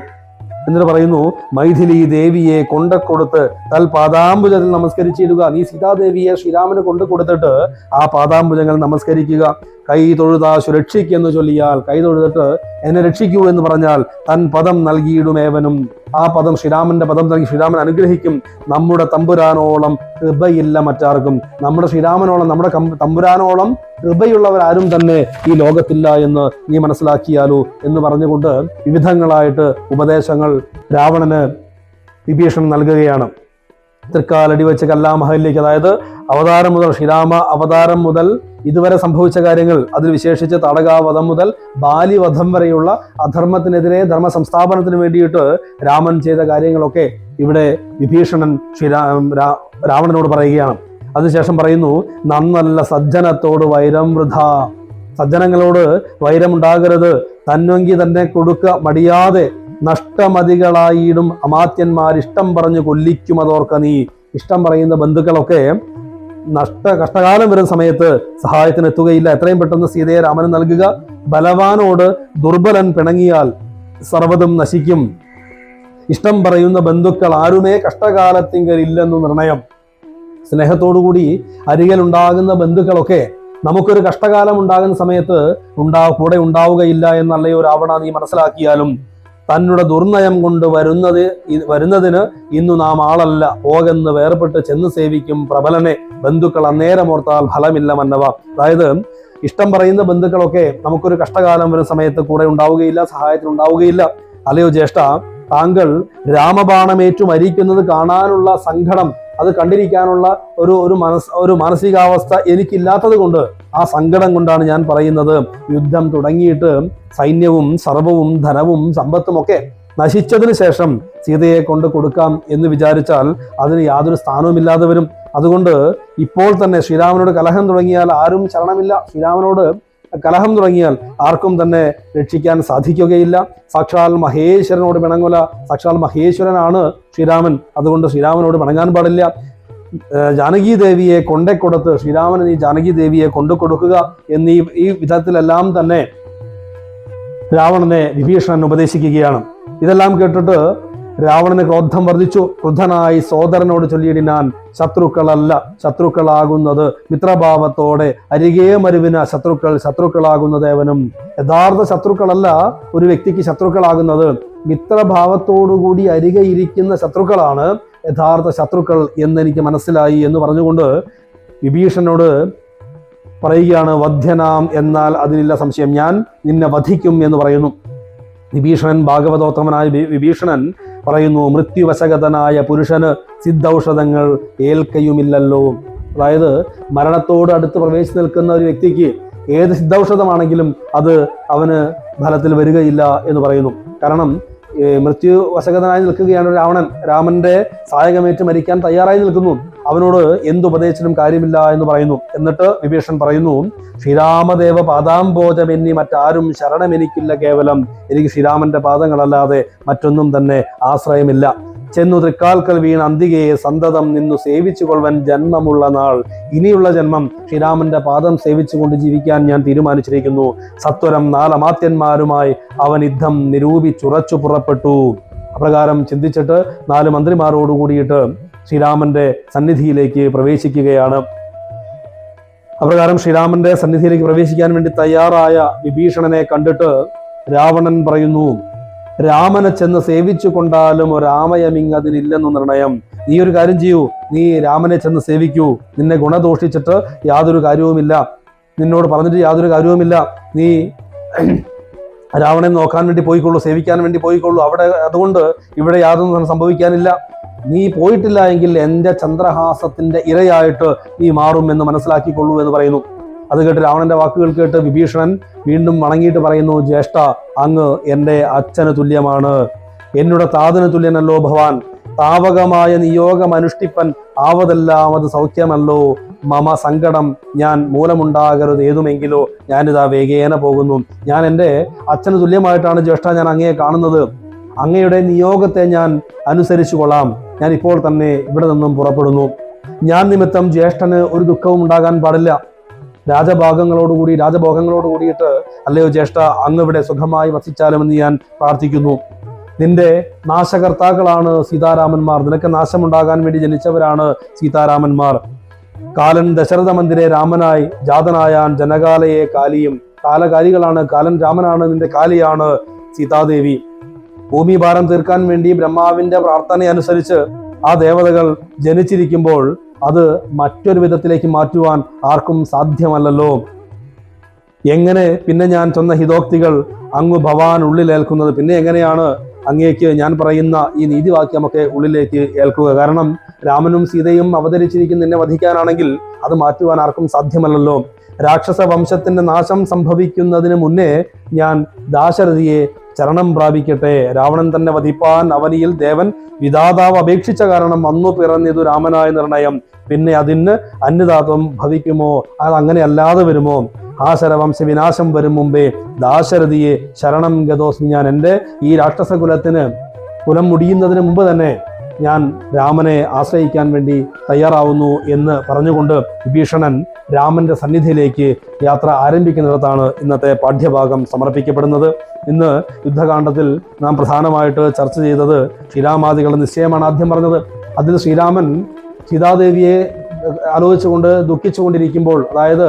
എന്നിട്ട് പറയുന്നു, മൈഥിലി ദേവിയെ കൊണ്ടക്കൊടുത്ത് തൽ പാദാംബുജത്തിൽ നമസ്കരിച്ചിടുക. നീ സീതാദേവിയെ ശ്രീരാമന് കൊണ്ടു കൊടുത്തിട്ട് ആ പാദാംബുജങ്ങൾ നമസ്കരിക്കുക. കൈ തൊഴുതാ സുരക്ഷിക്കെന്ന് ചൊല്ലിയാൽ, കൈ തൊഴുതിട്ട് എന്നെ രക്ഷിക്കൂ എന്ന് പറഞ്ഞാൽ തൻ പദം നൽകിയിടുമേവനും. ആ പദം ശ്രീരാമന്റെ പദം നൽകി ശ്രീരാമൻ അനുഗ്രഹിക്കും. നമ്മുടെ തമ്പുരാനോളം കൃപയില്ല മറ്റാർക്കും. നമ്മുടെ ശ്രീരാമനോളം, നമ്മുടെ തമ്പുരാനോളം കൃപയുള്ളവരാരും തന്നെ ഈ ലോകത്തില്ല എന്ന് നീ മനസ്സിലാക്കിയാലോ എന്ന് പറഞ്ഞുകൊണ്ട് വിവിധങ്ങളായിട്ട് ഉപദേശങ്ങൾ രാവണന് വിഭീഷണൻ നൽകുകയാണ്. തൃക്കാലടി വെച്ച് കല്ലാമഹലിലേക്ക്, അതായത് അവതാരം മുതൽ, ശ്രീരാമ അവതാരം മുതൽ ഇതുവരെ സംഭവിച്ച കാര്യങ്ങൾ, അതിൽ വിശേഷിച്ച് താടകാവധം മുതൽ ബാലിവധം വരെയുള്ള അധർമ്മത്തിനെതിരെ ധർമ്മ സംസ്ഥാപനത്തിന് വേണ്ടിയിട്ട് രാമൻ ചെയ്ത കാര്യങ്ങളൊക്കെ ഇവിടെ വിഭീഷണൻ രാവണനോട് പറയുകയാണ്. അതിനുശേഷം പറയുന്നു, നന്നല്ല സജ്ജനത്തോട് വൈരം വൃഥ. സജ്ജനങ്ങളോട് വൈരമുണ്ടാകരുത്. തന്നെങ്കിൽ തന്നെ കൊടുക്ക മടിയാതെ നഷ്ടമതികളായിടും അമാത്യന്മാർ ഇഷ്ടം പറഞ്ഞു കൊല്ലിക്കുമതോർക്ക നീ. ഇഷ്ടം പറയുന്ന ബന്ധുക്കളൊക്കെ കഷ്ടകാലം വരുന്ന സമയത്ത് സഹായത്തിന് എത്തുകയില്ല. എത്രയും പെട്ടെന്ന് സീതയെ രാമന് നൽകുക. ബലവാനോട് ദുർബലൻ പിണങ്ങിയാൽ സർവ്വതും നശിക്കും. ഇഷ്ടം പറയുന്ന ബന്ധുക്കൾ ആരുമേ കഷ്ടകാലത്തിങ്കൽ ഇല്ലെന്നു നിർണയം. സ്നേഹത്തോടുകൂടി അരികിൽ ഉണ്ടാകുന്ന ബന്ധുക്കളൊക്കെ നമുക്കൊരു കഷ്ടകാലം ഉണ്ടാകുന്ന സമയത്ത് കൂടെ ഉണ്ടാവുകയില്ല എന്നല്ലയോ രാവണ നീ മനസ്സിലാക്കിയാലും, തന്നുടെ ദുർനയം കൊണ്ട് വരുന്നതിന് ഇന്നു നാം ആളല്ല, പോകെന്ന് വേർപെട്ട് ചെന്ന് സേവിക്കും പ്രബലനെ ബന്ധുക്കൾ അന്നേരമോർത്താൽ ഫലമില്ല മന്നവ. അതായത് ഇഷ്ടം പറയുന്ന ബന്ധുക്കളൊക്കെ നമുക്കൊരു കഷ്ടകാലം വരുന്ന സമയത്ത് കൂടെ ഉണ്ടാവുകയില്ല, സഹായത്തിന് ഉണ്ടാവുകയില്ല. അല്ലയോ ജ്യേഷ്ഠ, താങ്കൾ രാമബാണമേറ്റു മരിക്കുന്നത് കാണാനുള്ള സങ്കടം, അത് കണ്ടിരിക്കാനുള്ള ഒരു മാനസികാവസ്ഥ എനിക്കില്ലാത്തത് കൊണ്ട്, ആ സങ്കടം കൊണ്ടാണ് ഞാൻ പറയുന്നത്. യുദ്ധം തുടങ്ങിയിട്ട് സൈന്യവും സർവവും ധനവും സമ്പത്തും ഒക്കെ നശിച്ചതിന് ശേഷം സീതയെ കൊണ്ട് കൊടുക്കാം എന്ന് വിചാരിച്ചാൽ അതിന് യാതൊരു സ്ഥാനവുമില്ലാതെ വരും. അതുകൊണ്ട് ഇപ്പോൾ തന്നെ ശ്രീരാമനോട് കലഹം തുടങ്ങിയാൽ ആരും ശരണമില്ല. ശ്രീരാമനോട് കലഹം തുടങ്ങിയാൽ ആർക്കും തന്നെ രക്ഷിക്കാൻ സാധിക്കുകയില്ല. സാക്ഷാൽ മഹേശ്വരനോട് പിണങ്ങുല. സാക്ഷാൽ മഹേശ്വരനാണ് ശ്രീരാമൻ. അതുകൊണ്ട് ശ്രീരാമനോട് പിണങ്ങാൻ പാടില്ല. ജാനകി ദേവിയെ കൊണ്ടക്കൊടുത്ത് ശ്രീരാമന് നീ ജാനകി ദേവിയെ കൊണ്ടു കൊടുക്കുക എന്നീ ഈ വിധത്തിലെല്ലാം തന്നെ രാവണനെ വിഭീഷണൻ ഉപദേശിക്കുകയാണ്. ഇതെല്ലാം കേട്ടിട്ട് രാവണന് ക്രോധം വർദ്ധിച്ചു. ക്രുദ്ധനായി സോദരനോട് ചൊല്ലിയിടിനാൻ, ശത്രുക്കളല്ല, ശത്രുക്കളാകുന്നത് മിത്രഭാവത്തോടെ അരികെ മരുവിന ശത്രുക്കളാകുന്നത് ഏവനും. യഥാർത്ഥ ശത്രുക്കളല്ല ഒരു വ്യക്തിക്ക് ശത്രുക്കളാകുന്നത്, മിത്രഭാവത്തോടുകൂടി അരികെ ഇരിക്കുന്ന ശത്രുക്കളാണ് യഥാർത്ഥ ശത്രുക്കൾ എന്നെനിക്ക് മനസ്സിലായി എന്ന് പറഞ്ഞുകൊണ്ട് വിഭീഷണനോട് പറയുകയാണ്, വധ്യനാം, എന്നാൽ അതിനില്ല സംശയം, ഞാൻ നിന്നെ വധിക്കും എന്ന് പറയുന്നു. വിഭീഷണൻ, ഭാഗവതോത്തമനായ വിഭീഷണൻ പറയുന്നു, മൃത്യുവശഗതനായ പുരുഷന് സിദ്ധൌഷധങ്ങൾ ഏൽക്കയുമില്ലല്ലോ. അതായത് മരണത്തോട് അടുത്ത് പ്രവേശിച്ച് നിൽക്കുന്ന ഒരു വ്യക്തിക്ക് ഏത് സിദ്ധൌഷധമാണെങ്കിലും അത് അവന് ഫലത്തിൽ വരികയില്ല എന്ന് പറയുന്നു. കാരണം മൃത്യുവശഗതനായി നിൽക്കുകയാണ് രാവണൻ. രാമന്റെ സഹായകമേറ്റ് മരിക്കാൻ തയ്യാറായി നിൽക്കുന്നു. അവനോട് എന്തുപദേശിച്ചിട്ടും കാര്യമില്ല എന്ന് പറയുന്നു. എന്നിട്ട് വിഭീഷൺ പറയുന്നു, ശ്രീരാമദേവ പാദാംബോജം എന്നീ മറ്റാരും ശരണം എനിക്കില്ല കേവലം. എനിക്ക് ശ്രീരാമന്റെ പാദങ്ങളല്ലാതെ മറ്റൊന്നും തന്നെ ആശ്രയമില്ല. ചെന്നു തൃക്കാൽക്കൽ വീണ് അന്തികയെ സന്തതം നിന്നു സേവിച്ചു കൊള്ളുവൻ ജന്മമുള്ള നാൾ. ഇനിയുള്ള ജന്മം ശ്രീരാമന്റെ പാദം സേവിച്ചുകൊണ്ട് ജീവിക്കാൻ ഞാൻ തീരുമാനിച്ചിരിക്കുന്നു. സത്വരം 4 അമാത്യന്മാരുമായി അവൻ യുദ്ധം നിരൂപിച്ചുറച്ചു പുറപ്പെട്ടു. അപ്രകാരം ചിന്തിച്ചിട്ട് 4 മന്ത്രിമാരോട് കൂടിയിട്ട് ശ്രീരാമന്റെ സന്നിധിയിലേക്ക് പ്രവേശിക്കുകയാണ്. അപ്രകാരം ശ്രീരാമന്റെ സന്നിധിയിലേക്ക് പ്രവേശിക്കാൻ വേണ്ടി തയ്യാറായ വിഭീഷണനെ കണ്ടിട്ട് രാവണൻ പറയുന്നു, രാമനെ ചെന്ന് സേവിച്ചു കൊണ്ടാലും ഒരാമയമിങ്ങതിനില്ലെന്നു നിർണയം. നീ ഒരു കാര്യം ചെയ്യൂ, നീ രാമനെ ചെന്ന് സേവിക്കൂ. നിന്നെ ഗുണദോഷിച്ചിട്ട് യാതൊരു കാര്യവുമില്ല, നിന്നോട് പറഞ്ഞിട്ട് യാതൊരു കാര്യവുമില്ല. നീ രാവണനെ നോക്കാൻ വേണ്ടി പോയിക്കൊള്ളൂ, സേവിക്കാൻ വേണ്ടി പോയിക്കൊള്ളൂ. അതുകൊണ്ട് ഇവിടെ യാതൊന്നും സംഭവിക്കാനില്ല. നീ പോയിട്ടില്ല എങ്കിൽ എൻ്റെ ചന്ദ്രഹാസത്തിന്റെ ഇരയായിട്ട് നീ മാറും എന്ന് മനസ്സിലാക്കിക്കൊള്ളൂ എന്ന് പറയുന്നു. അത് കേട്ട് രാവണന്റെ വാക്കുകൾ കേട്ട് വിഭീഷണൻ വീണ്ടും വണങ്ങിയിട്ട് പറയുന്നു, ജ്യേഷ്ഠ, അങ്ങ് എൻ്റെ അച്ഛന് തുല്യമാണ്, എന്നുടെ താതന് തുല്യനല്ലോ ഭവാൻ. താവകമായ നിയോഗം അനുഷ്ഠിപ്പൻ ആവതെല്ലാം അത് സൗഖ്യമല്ലോ. മമ സങ്കടം ഞാൻ മൂലമുണ്ടാകരുത് ഏതുമെങ്കിലോ ഞാനിതാ വേഗേന പോകുന്നു. ഞാൻ എൻ്റെ അച്ഛന് തുല്യമായിട്ടാണ് ജ്യേഷ്ഠ ഞാൻ അങ്ങയെ കാണുന്നത്. അങ്ങയുടെ നിയോഗത്തെ ഞാൻ അനുസരിച്ചു കൊള്ളാം. ഞാൻ ഇപ്പോൾ തന്നെ ഇവിടെ നിന്നും പുറപ്പെടുന്നു. ഞാൻ നിമിത്തം ജ്യേഷ്ഠന് ഒരു ദുഃഖവും ഉണ്ടാകാൻ പാടില്ല. രാജഭോഗങ്ങളോട് കൂടിയിട്ട് അല്ലയോ ജ്യേഷ്ഠ, അങ്ങ് ഇവിടെ സുഖമായി വസിച്ചാലുമെന്ന് ഞാൻ പ്രാർത്ഥിക്കുന്നു. നിന്റെ നാശകർത്താക്കളാണ് സീതാരാമന്മാർ. നിനക്ക് നാശമുണ്ടാകാൻ വേണ്ടി ജനിച്ചവരാണ് സീതാരാമന്മാർ. കാലൻ ദശരഥ മന്ദിരെ രാമനായി ജാതനായാൻ ജനകാലയെ കാലിയും. കാലകാലികളാണ്. കാലൻ രാമനാണ്, നിന്റെ കാലിയാണ് സീതാദേവി. ഭൂമി ഭാരം തീർക്കാൻ വേണ്ടി ബ്രഹ്മാവിന്റെ പ്രാർത്ഥന അനുസരിച്ച് ആ ദേവതകൾ ജനിച്ചിരിക്കുമ്പോൾ അത് മറ്റൊരു വിധത്തിലേക്ക് മാറ്റുവാൻ ആർക്കും സാധ്യമല്ലല്ലോ. എങ്ങനെ പിന്നെ ഞാൻ ചൊന്ന ഹിതോക്തികൾ അങ്ങ് ഭവാൻ ഉള്ളിലേൽക്കുന്നത്? പിന്നെ എങ്ങനെയാണ് അങ്ങേക്ക് ഞാൻ പറയുന്ന ഈ നീതിവാക്യമൊക്കെ ഉള്ളിലേക്ക് ഏൽക്കുക? കാരണം രാമനും സീതയും അവതരിച്ചിരിക്കുന്ന നിന്നെ വധിക്കാനാണെങ്കിൽ അത് മാറ്റുവാൻ ആർക്കും സാധ്യമല്ലല്ലോ. രാക്ഷസ വംശത്തിന്റെ നാശം സംഭവിക്കുന്നതിന് മുന്നേ ഞാൻ ദാശരഥിയെ ചരണം പ്രാപിക്കട്ടെ. രാവണൻ തന്നെ വധിപ്പാൻ അവനിയിൽ ദേവൻ വിധാതാവ് അപേക്ഷിച്ച കാരണം വന്നു പിറന്നിതു രാമനായ നിർണയം. പിന്നെ അതിന് അന്യതാത്വം ഭവിക്കുമോ? അത് അങ്ങനെ അല്ലാതെ വരുമോ? ആശരവംശ വിനാശം വരും മുമ്പേ ദാശരഥിയെ ശരണം ഗതോസ്മി. ഞാൻ എൻ്റെ ഈ രാക്ഷസ കുലം മുടിയുന്നതിന് മുമ്പ് തന്നെ ഞാൻ രാമനെ ആശ്രയിക്കാൻ വേണ്ടി തയ്യാറാവുന്നു എന്ന് പറഞ്ഞുകൊണ്ട് വിഭീഷണൻ രാമന്റെ സന്നിധിയിലേക്ക് യാത്ര ആരംഭിക്കുന്നിടത്താണ് ഇന്നത്തെ പാഠ്യഭാഗം സമർപ്പിക്കപ്പെടുന്നത്. ഇന്ന് യുദ്ധകാണ്ഡത്തിൽ നാം പ്രധാനമായിട്ട് ചർച്ച ചെയ്തത് ശ്രീരാമാദികളുടെ നിശ്ചയമാണ് ആദ്യം പറഞ്ഞത്. അതിൽ ശ്രീരാമൻ സീതാദേവിയെ ആലോചിച്ചുകൊണ്ട് ദുഃഖിച്ചുകൊണ്ടിരിക്കുമ്പോൾ, അതായത്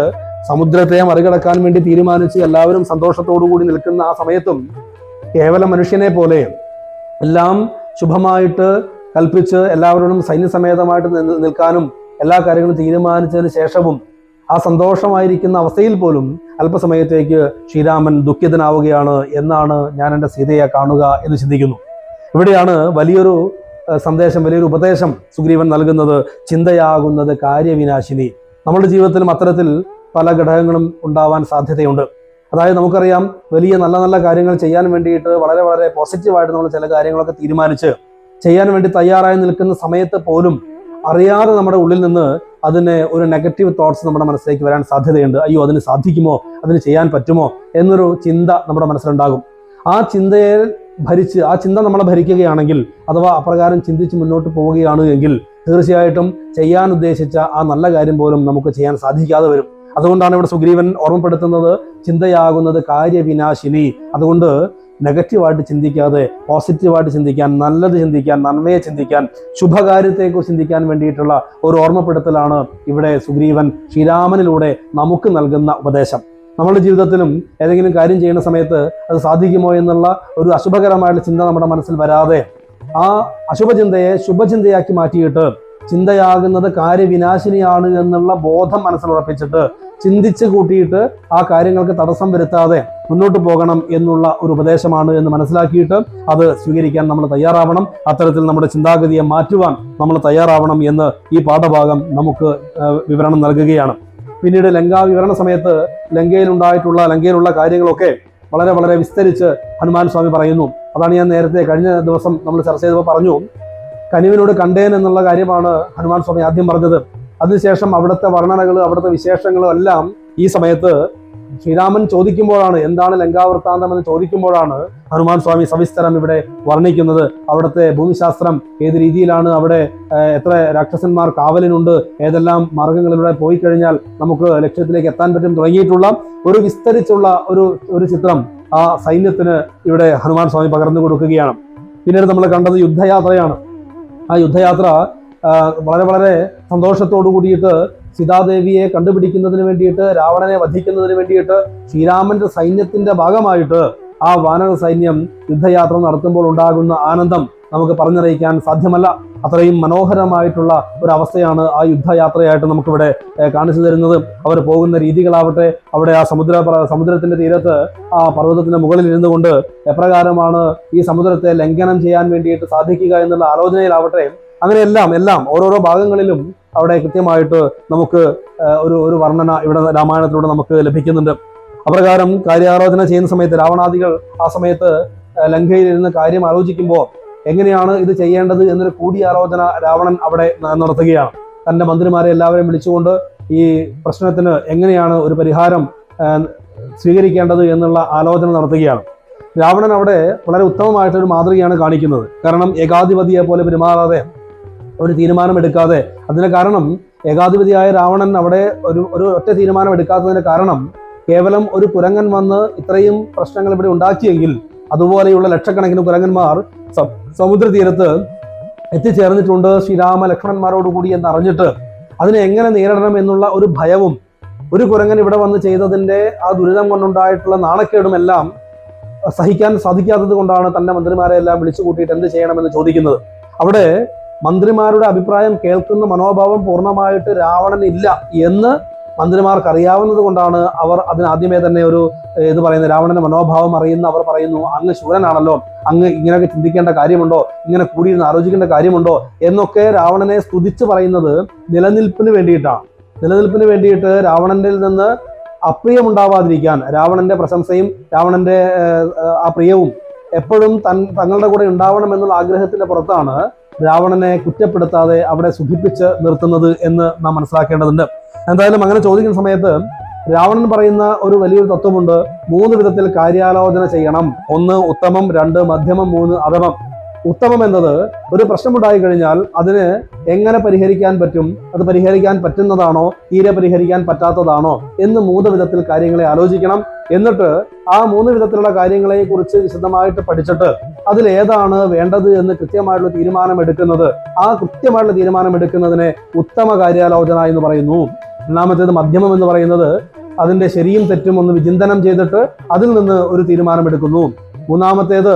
സമുദ്രത്തെ മറികടക്കാൻ വേണ്ടി തീരുമാനിച്ച് എല്ലാവരും സന്തോഷത്തോടു കൂടി നിൽക്കുന്ന ആ സമയത്തും കേവലം മനുഷ്യനെ പോലെ എല്ലാം ശുഭമായിട്ട് കൽപ്പിച്ച് എല്ലാവരോടും സൈന്യസമേതമായിട്ട് നിൽക്കാനും എല്ലാ കാര്യങ്ങളും തീരുമാനിച്ചതിന് ശേഷവും ആ സന്തോഷമായിരിക്കുന്ന അവസ്ഥയിൽ പോലും അല്പസമയത്തേക്ക് ശ്രീരാമൻ ദുഃഖിതനാവുകയാണ്. എന്നാണ് ഞാൻ എൻ്റെ സീതയെ കാണുക എന്ന് ചിന്തിക്കുന്നു. ഇവിടെയാണ് വലിയൊരു സന്ദേശം, വലിയൊരു ഉപദേശം സുഗ്രീവൻ നൽകുന്നത്. ചിന്തയാകുന്നത് കാര്യവിനാശിനി. നമ്മുടെ ജീവിതത്തിലും അത്തരത്തിൽ പല ഘടകങ്ങളും ഉണ്ടാവാൻ സാധ്യതയുണ്ട്. അതായത് നമുക്കറിയാം, വലിയ നല്ല നല്ല കാര്യങ്ങൾ ചെയ്യാൻ വേണ്ടിയിട്ട് വളരെ വളരെ പോസിറ്റീവായിട്ട് നമ്മൾ ചില കാര്യങ്ങളൊക്കെ തീരുമാനിച്ച് ചെയ്യാൻ വേണ്ടി തയ്യാറായി നിൽക്കുന്ന സമയത്ത് പോലും അറിയാതെ നമ്മുടെ ഉള്ളിൽ നിന്ന് അതിന് ഒരു നെഗറ്റീവ് തോട്ട്സ് നമ്മുടെ മനസ്സിലേക്ക് വരാൻ സാധ്യതയുണ്ട്. അയ്യോ, അതിന് സാധിക്കുമോ, അതിന് ചെയ്യാൻ പറ്റുമോ എന്നൊരു ചിന്ത നമ്മുടെ മനസ്സിലുണ്ടാകും. ആ ചിന്ത നമ്മളെ ഭരിക്കുകയാണെങ്കിൽ, അഥവാ അപ്രകാരം ചിന്തിച്ച് മുന്നോട്ട് പോവുകയാണ് എങ്കിൽ തീർച്ചയായിട്ടും ചെയ്യാൻ ഉദ്ദേശിച്ച ആ നല്ല കാര്യം പോലും നമുക്ക് ചെയ്യാൻ സാധിക്കാതെ വരും. അതുകൊണ്ടാണ് ഇവിടെ സുഗ്രീവൻ ഓർമ്മപ്പെടുത്തുന്നത് ചിന്തയാകുന്നത് കാര്യവിനാശിനി. അതുകൊണ്ട് നെഗറ്റീവായിട്ട് ചിന്തിക്കാതെ പോസിറ്റീവായിട്ട് ചിന്തിക്കാൻ, നല്ലത് ചിന്തിക്കാൻ, നന്മയെ ചിന്തിക്കാൻ, ശുഭകാര്യത്തെക്കുറിച്ച് ചിന്തിക്കാൻ വേണ്ടിയിട്ടുള്ള ഒരു ഓർമ്മപ്പെടുത്തലാണ് ഇവിടെ സുഗ്രീവൻ ശ്രീരാമനിലൂടെ നമുക്ക് നൽകുന്ന ഉപദേശം. നമ്മുടെ ജീവിതത്തിലും ഏതെങ്കിലും കാര്യം ചെയ്യുന്ന സമയത്ത് അത് സാധിക്കുമോ എന്നുള്ള ഒരു അശുഭകരമായിട്ടുള്ള ചിന്ത നമ്മുടെ മനസ്സിൽ വരാതെ ആ അശുഭചിന്തയെ ശുഭചിന്തയാക്കി മാറ്റിയിട്ട് ചിന്തയാകുന്നത് കാര്യവിനാശിനിയാണ് എന്നുള്ള ബോധം മനസ്സിലുറപ്പിച്ചിട്ട് ചിന്തിച്ച് കൂട്ടിയിട്ട് ആ കാര്യങ്ങൾക്ക് തടസ്സം വരുത്താതെ മുന്നോട്ട് പോകണം എന്നുള്ള ഒരു ഉപദേശമാണ് എന്ന് മനസ്സിലാക്കിയിട്ട് അത് സ്വീകരിക്കാൻ നമ്മൾ തയ്യാറാവണം. അത്തരത്തിൽ നമ്മുടെ ചിന്താഗതിയെ മാറ്റുവാൻ നമ്മൾ തയ്യാറാവണം എന്ന് ഈ പാഠഭാഗം നമുക്ക് വിവരണം നൽകുകയാണ്. പിന്നീട് ലങ്കാ വിവരണ സമയത്ത് ലങ്കയിലുള്ള കാര്യങ്ങളൊക്കെ വളരെ വളരെ വിസ്തരിച്ച് ഹനുമാൻ സ്വാമി പറയുന്നു. അതാണ് ഞാൻ നേരത്തെ കഴിഞ്ഞ ദിവസം നമ്മൾ ചർച്ച ചെയ്തപ്പോൾ പറഞ്ഞു, കനിവിനോട് കണ്ടേൻ എന്നുള്ള കാര്യമാണ് ഹനുമാൻ സ്വാമി ആദ്യം പറഞ്ഞത്. അതിനുശേഷം അവിടുത്തെ വർണ്ണനകൾ, അവിടുത്തെ വിശേഷങ്ങളും എല്ലാം ഈ സമയത്ത് ശ്രീരാമൻ ചോദിക്കുമ്പോഴാണ്, എന്താണ് ലങ്കാവൃത്താന്തം എന്ന് ചോദിക്കുമ്പോഴാണ് ഹനുമാൻ സ്വാമി സവിസ്തരം ഇവിടെ വർണ്ണിക്കുന്നത്. അവിടുത്തെ ഭൂമിശാസ്ത്രം ഏത് രീതിയിലാണ്, അവിടെ എത്ര രാക്ഷസന്മാർ കാവലിനുണ്ട്, ഏതെല്ലാം മാർഗങ്ങളിലൂടെ പോയി കഴിഞ്ഞാൽ നമുക്ക് ലക്ഷ്യത്തിലേക്ക് എത്താൻ പറ്റും തുടങ്ങിയിട്ടുള്ള ഒരു വിസ്തരിച്ചുള്ള ഒരു ചിത്രം ആ സൈന്യത്തിന് ഇവിടെ ഹനുമാൻ സ്വാമി പകർന്നു കൊടുക്കുകയാണ്. പിന്നീട് നമ്മൾ കണ്ടത് യുദ്ധയാത്രയാണ്. ആ യുദ്ധയാത്ര വളരെ വളരെ സന്തോഷത്തോടു കൂടിയിട്ട് സീതാദേവിയെ കണ്ടുപിടിക്കുന്നതിന് വേണ്ടിയിട്ട്, രാവണനെ വധിക്കുന്നതിന് വേണ്ടിയിട്ട് ശ്രീരാമന്റെ സൈന്യത്തിന്റെ ഭാഗമായിട്ട് ആ വാനര സൈന്യം യുദ്ധയാത്ര നടത്തുമ്പോൾ ഉണ്ടാകുന്ന ആനന്ദം നമുക്ക് പറഞ്ഞറിയിക്കാൻ സാധ്യമല്ല. അത്രയും മനോഹരമായിട്ടുള്ള ഒരു അവസ്ഥയാണ് ആ യുദ്ധയാത്രയായിട്ട് നമുക്കിവിടെ കാണിച്ചു തരുന്നത്. അവർ പോകുന്ന രീതികളാവട്ടെ, അവിടെ ആ സമുദ്രത്തിന്റെ തീരത്ത് ആ പർവ്വതത്തിന്റെ മുകളിൽ ഇരുന്നു കൊണ്ട് എപ്രകാരമാണ് ഈ സമുദ്രത്തെ ലംഘനം ചെയ്യാൻ വേണ്ടിയിട്ട് സാധിക്കുക എന്നുള്ള ആലോചനയിലാവട്ടെ, അങ്ങനെ എല്ലാം ഓരോരോ ഭാഗങ്ങളിലും അവിടെ കൃത്യമായിട്ട് നമുക്ക് ഒരു വർണ്ണന ഇവിടെ രാമായണത്തിലൂടെ നമുക്ക് ലഭിക്കുന്നുണ്ട്. അപ്രകാരം കാര്യാലോചന ചെയ്യുന്ന സമയത്ത് രാവണാദികൾ ആ സമയത്ത് ലങ്കയിലിരുന്ന് കാര്യം ആലോചിക്കുമ്പോൾ എങ്ങനെയാണ് ഇത് ചെയ്യേണ്ടത് എന്നൊരു കൂടിയാലോചന രാവണൻ അവിടെ നടത്തുകയാണ്. തൻ്റെ മന്ത്രിമാരെ എല്ലാവരെയും വിളിച്ചുകൊണ്ട് ഈ പ്രശ്നത്തിന് എങ്ങനെയാണ് ഒരു പരിഹാരം സ്വീകരിക്കേണ്ടത് എന്നുള്ള ആലോചന നടത്തുകയാണ്. രാവണൻ അവിടെ വളരെ ഉത്തമമായിട്ടൊരു മാതൃകയാണ് കാണിക്കുന്നത്. കാരണം ഏകാധിപതിയെ പോലെ പെരുമാറാതെ, ഒരു തീരുമാനമെടുക്കാതെ, അതിന് കാരണം ഏകാധിപതിയായ രാവണൻ അവിടെ ഒരു ഒറ്റ തീരുമാനം എടുക്കാത്തതിന് കാരണം കേവലം ഒരു കുരങ്ങൻ വന്ന് ഇത്രയും പ്രശ്നങ്ങൾ ഇവിടെ ഉണ്ടാക്കിയെങ്കിൽ അതുപോലെയുള്ള ലക്ഷക്കണക്കിന് കുരങ്ങന്മാർ സമുദ്രതീരത്ത് എത്തിച്ചേർന്നിട്ടുണ്ട് ശ്രീരാമ ലക്ഷ്മണന്മാരോടുകൂടി എന്നറിഞ്ഞിട്ട് അതിനെ എങ്ങനെ നേരിടണം എന്നുള്ള ഒരു ഭയവും, ഒരു കുരങ്ങൻ ഇവിടെ വന്ന് ചെയ്തതിൻ്റെ ആ ദുരിതം കൊണ്ടുണ്ടായിട്ടുള്ള നാണക്കേടും എല്ലാം സഹിക്കാൻ സാധിക്കാത്തത് കൊണ്ടാണ് തൻ്റെ മന്ത്രിമാരെ എല്ലാം വിളിച്ചു കൂട്ടിയിട്ട് എന്ത് ചെയ്യണമെന്ന് ചോദിക്കുന്നത്. അവിടെ മന്ത്രിമാരുടെ അഭിപ്രായം കേൾക്കുന്ന മനോഭാവം പൂർണ്ണമായിട്ട് രാവണൻ ഇല്ല എന്ന് മന്ത്രിമാർക്ക് അറിയാവുന്നത് കൊണ്ടാണ് അവർ അതിനാദ്യമേ തന്നെ രാവണന്റെ മനോഭാവം അറിയുന്ന അവർ പറയുന്നു, അങ്ങ് ശൂരനാണല്ലോ, അങ്ങ് ഇങ്ങനെയൊക്കെ ചിന്തിക്കേണ്ട കാര്യമുണ്ടോ, ഇങ്ങനെ കൂടിയിരുന്ന് ആലോചിക്കേണ്ട കാര്യമുണ്ടോ എന്നൊക്കെ രാവണനെ സ്തുതിച്ച് പറയുന്നത് നിലനിൽപ്പിന് വേണ്ടിയിട്ടാണ്. നിലനിൽപ്പിന് വേണ്ടിയിട്ട് രാവണന്റെ നിന്ന് അപ്രിയമുണ്ടാവാതിരിക്കാൻ, രാവണന്റെ പ്രശംസയും രാവണന്റെ ആ പ്രിയവും എപ്പോഴും തങ്ങളുടെ കൂടെ ഉണ്ടാവണം എന്നുള്ള ആഗ്രഹത്തിന്റെ പുറത്താണ് രാവണനെ കുറ്റപ്പെടുത്താതെ അവിടെ സുഖിപ്പിച്ച് നിർത്തുന്നത് എന്ന് നാം മനസ്സിലാക്കേണ്ടതുണ്ട്. എന്തായാലും അങ്ങനെ ചോദിക്കുന്ന സമയത്ത് രാവണൻ പറയുന്ന ഒരു വലിയൊരു തത്വമുണ്ട്. 3 വിധത്തിൽ കാര്യാലോചന ചെയ്യണം. 1 ഉത്തമം, 2 മധ്യമം, 3 അധമം. ഉത്തമം എന്നത് ഒരു പ്രശ്നമുണ്ടായി കഴിഞ്ഞാൽ അതിന് എങ്ങനെ പരിഹരിക്കാൻ പറ്റും, അത് പരിഹരിക്കാൻ പറ്റുന്നതാണോ, തീരെ പരിഹരിക്കാൻ പറ്റാത്തതാണോ എന്ന് 3 വിധത്തിൽ കാര്യങ്ങളെ ആലോചിക്കണം. എന്നിട്ട് ആ 3 വിധത്തിലുള്ള കാര്യങ്ങളെ കുറിച്ച് വിശദമായിട്ട് പഠിച്ചിട്ട് അതിലേതാണ് വേണ്ടത് എന്ന് കൃത്യമായിട്ടുള്ള തീരുമാനമെടുക്കുന്നത്. ആ കൃത്യമായിട്ടുള്ള തീരുമാനമെടുക്കുന്നതിനെ ഉത്തമ കാര്യാലോചന എന്ന് പറയുന്നു. രണ്ടാമത്തേത് മധ്യമം എന്ന് പറയുന്നത് അതിന്റെ ശരിയും തെറ്റും ഒന്ന് വിചിന്തനം ചെയ്തിട്ട് അതിൽ നിന്ന് ഒരു തീരുമാനമെടുക്കുന്നു. മൂന്നാമത്തേത്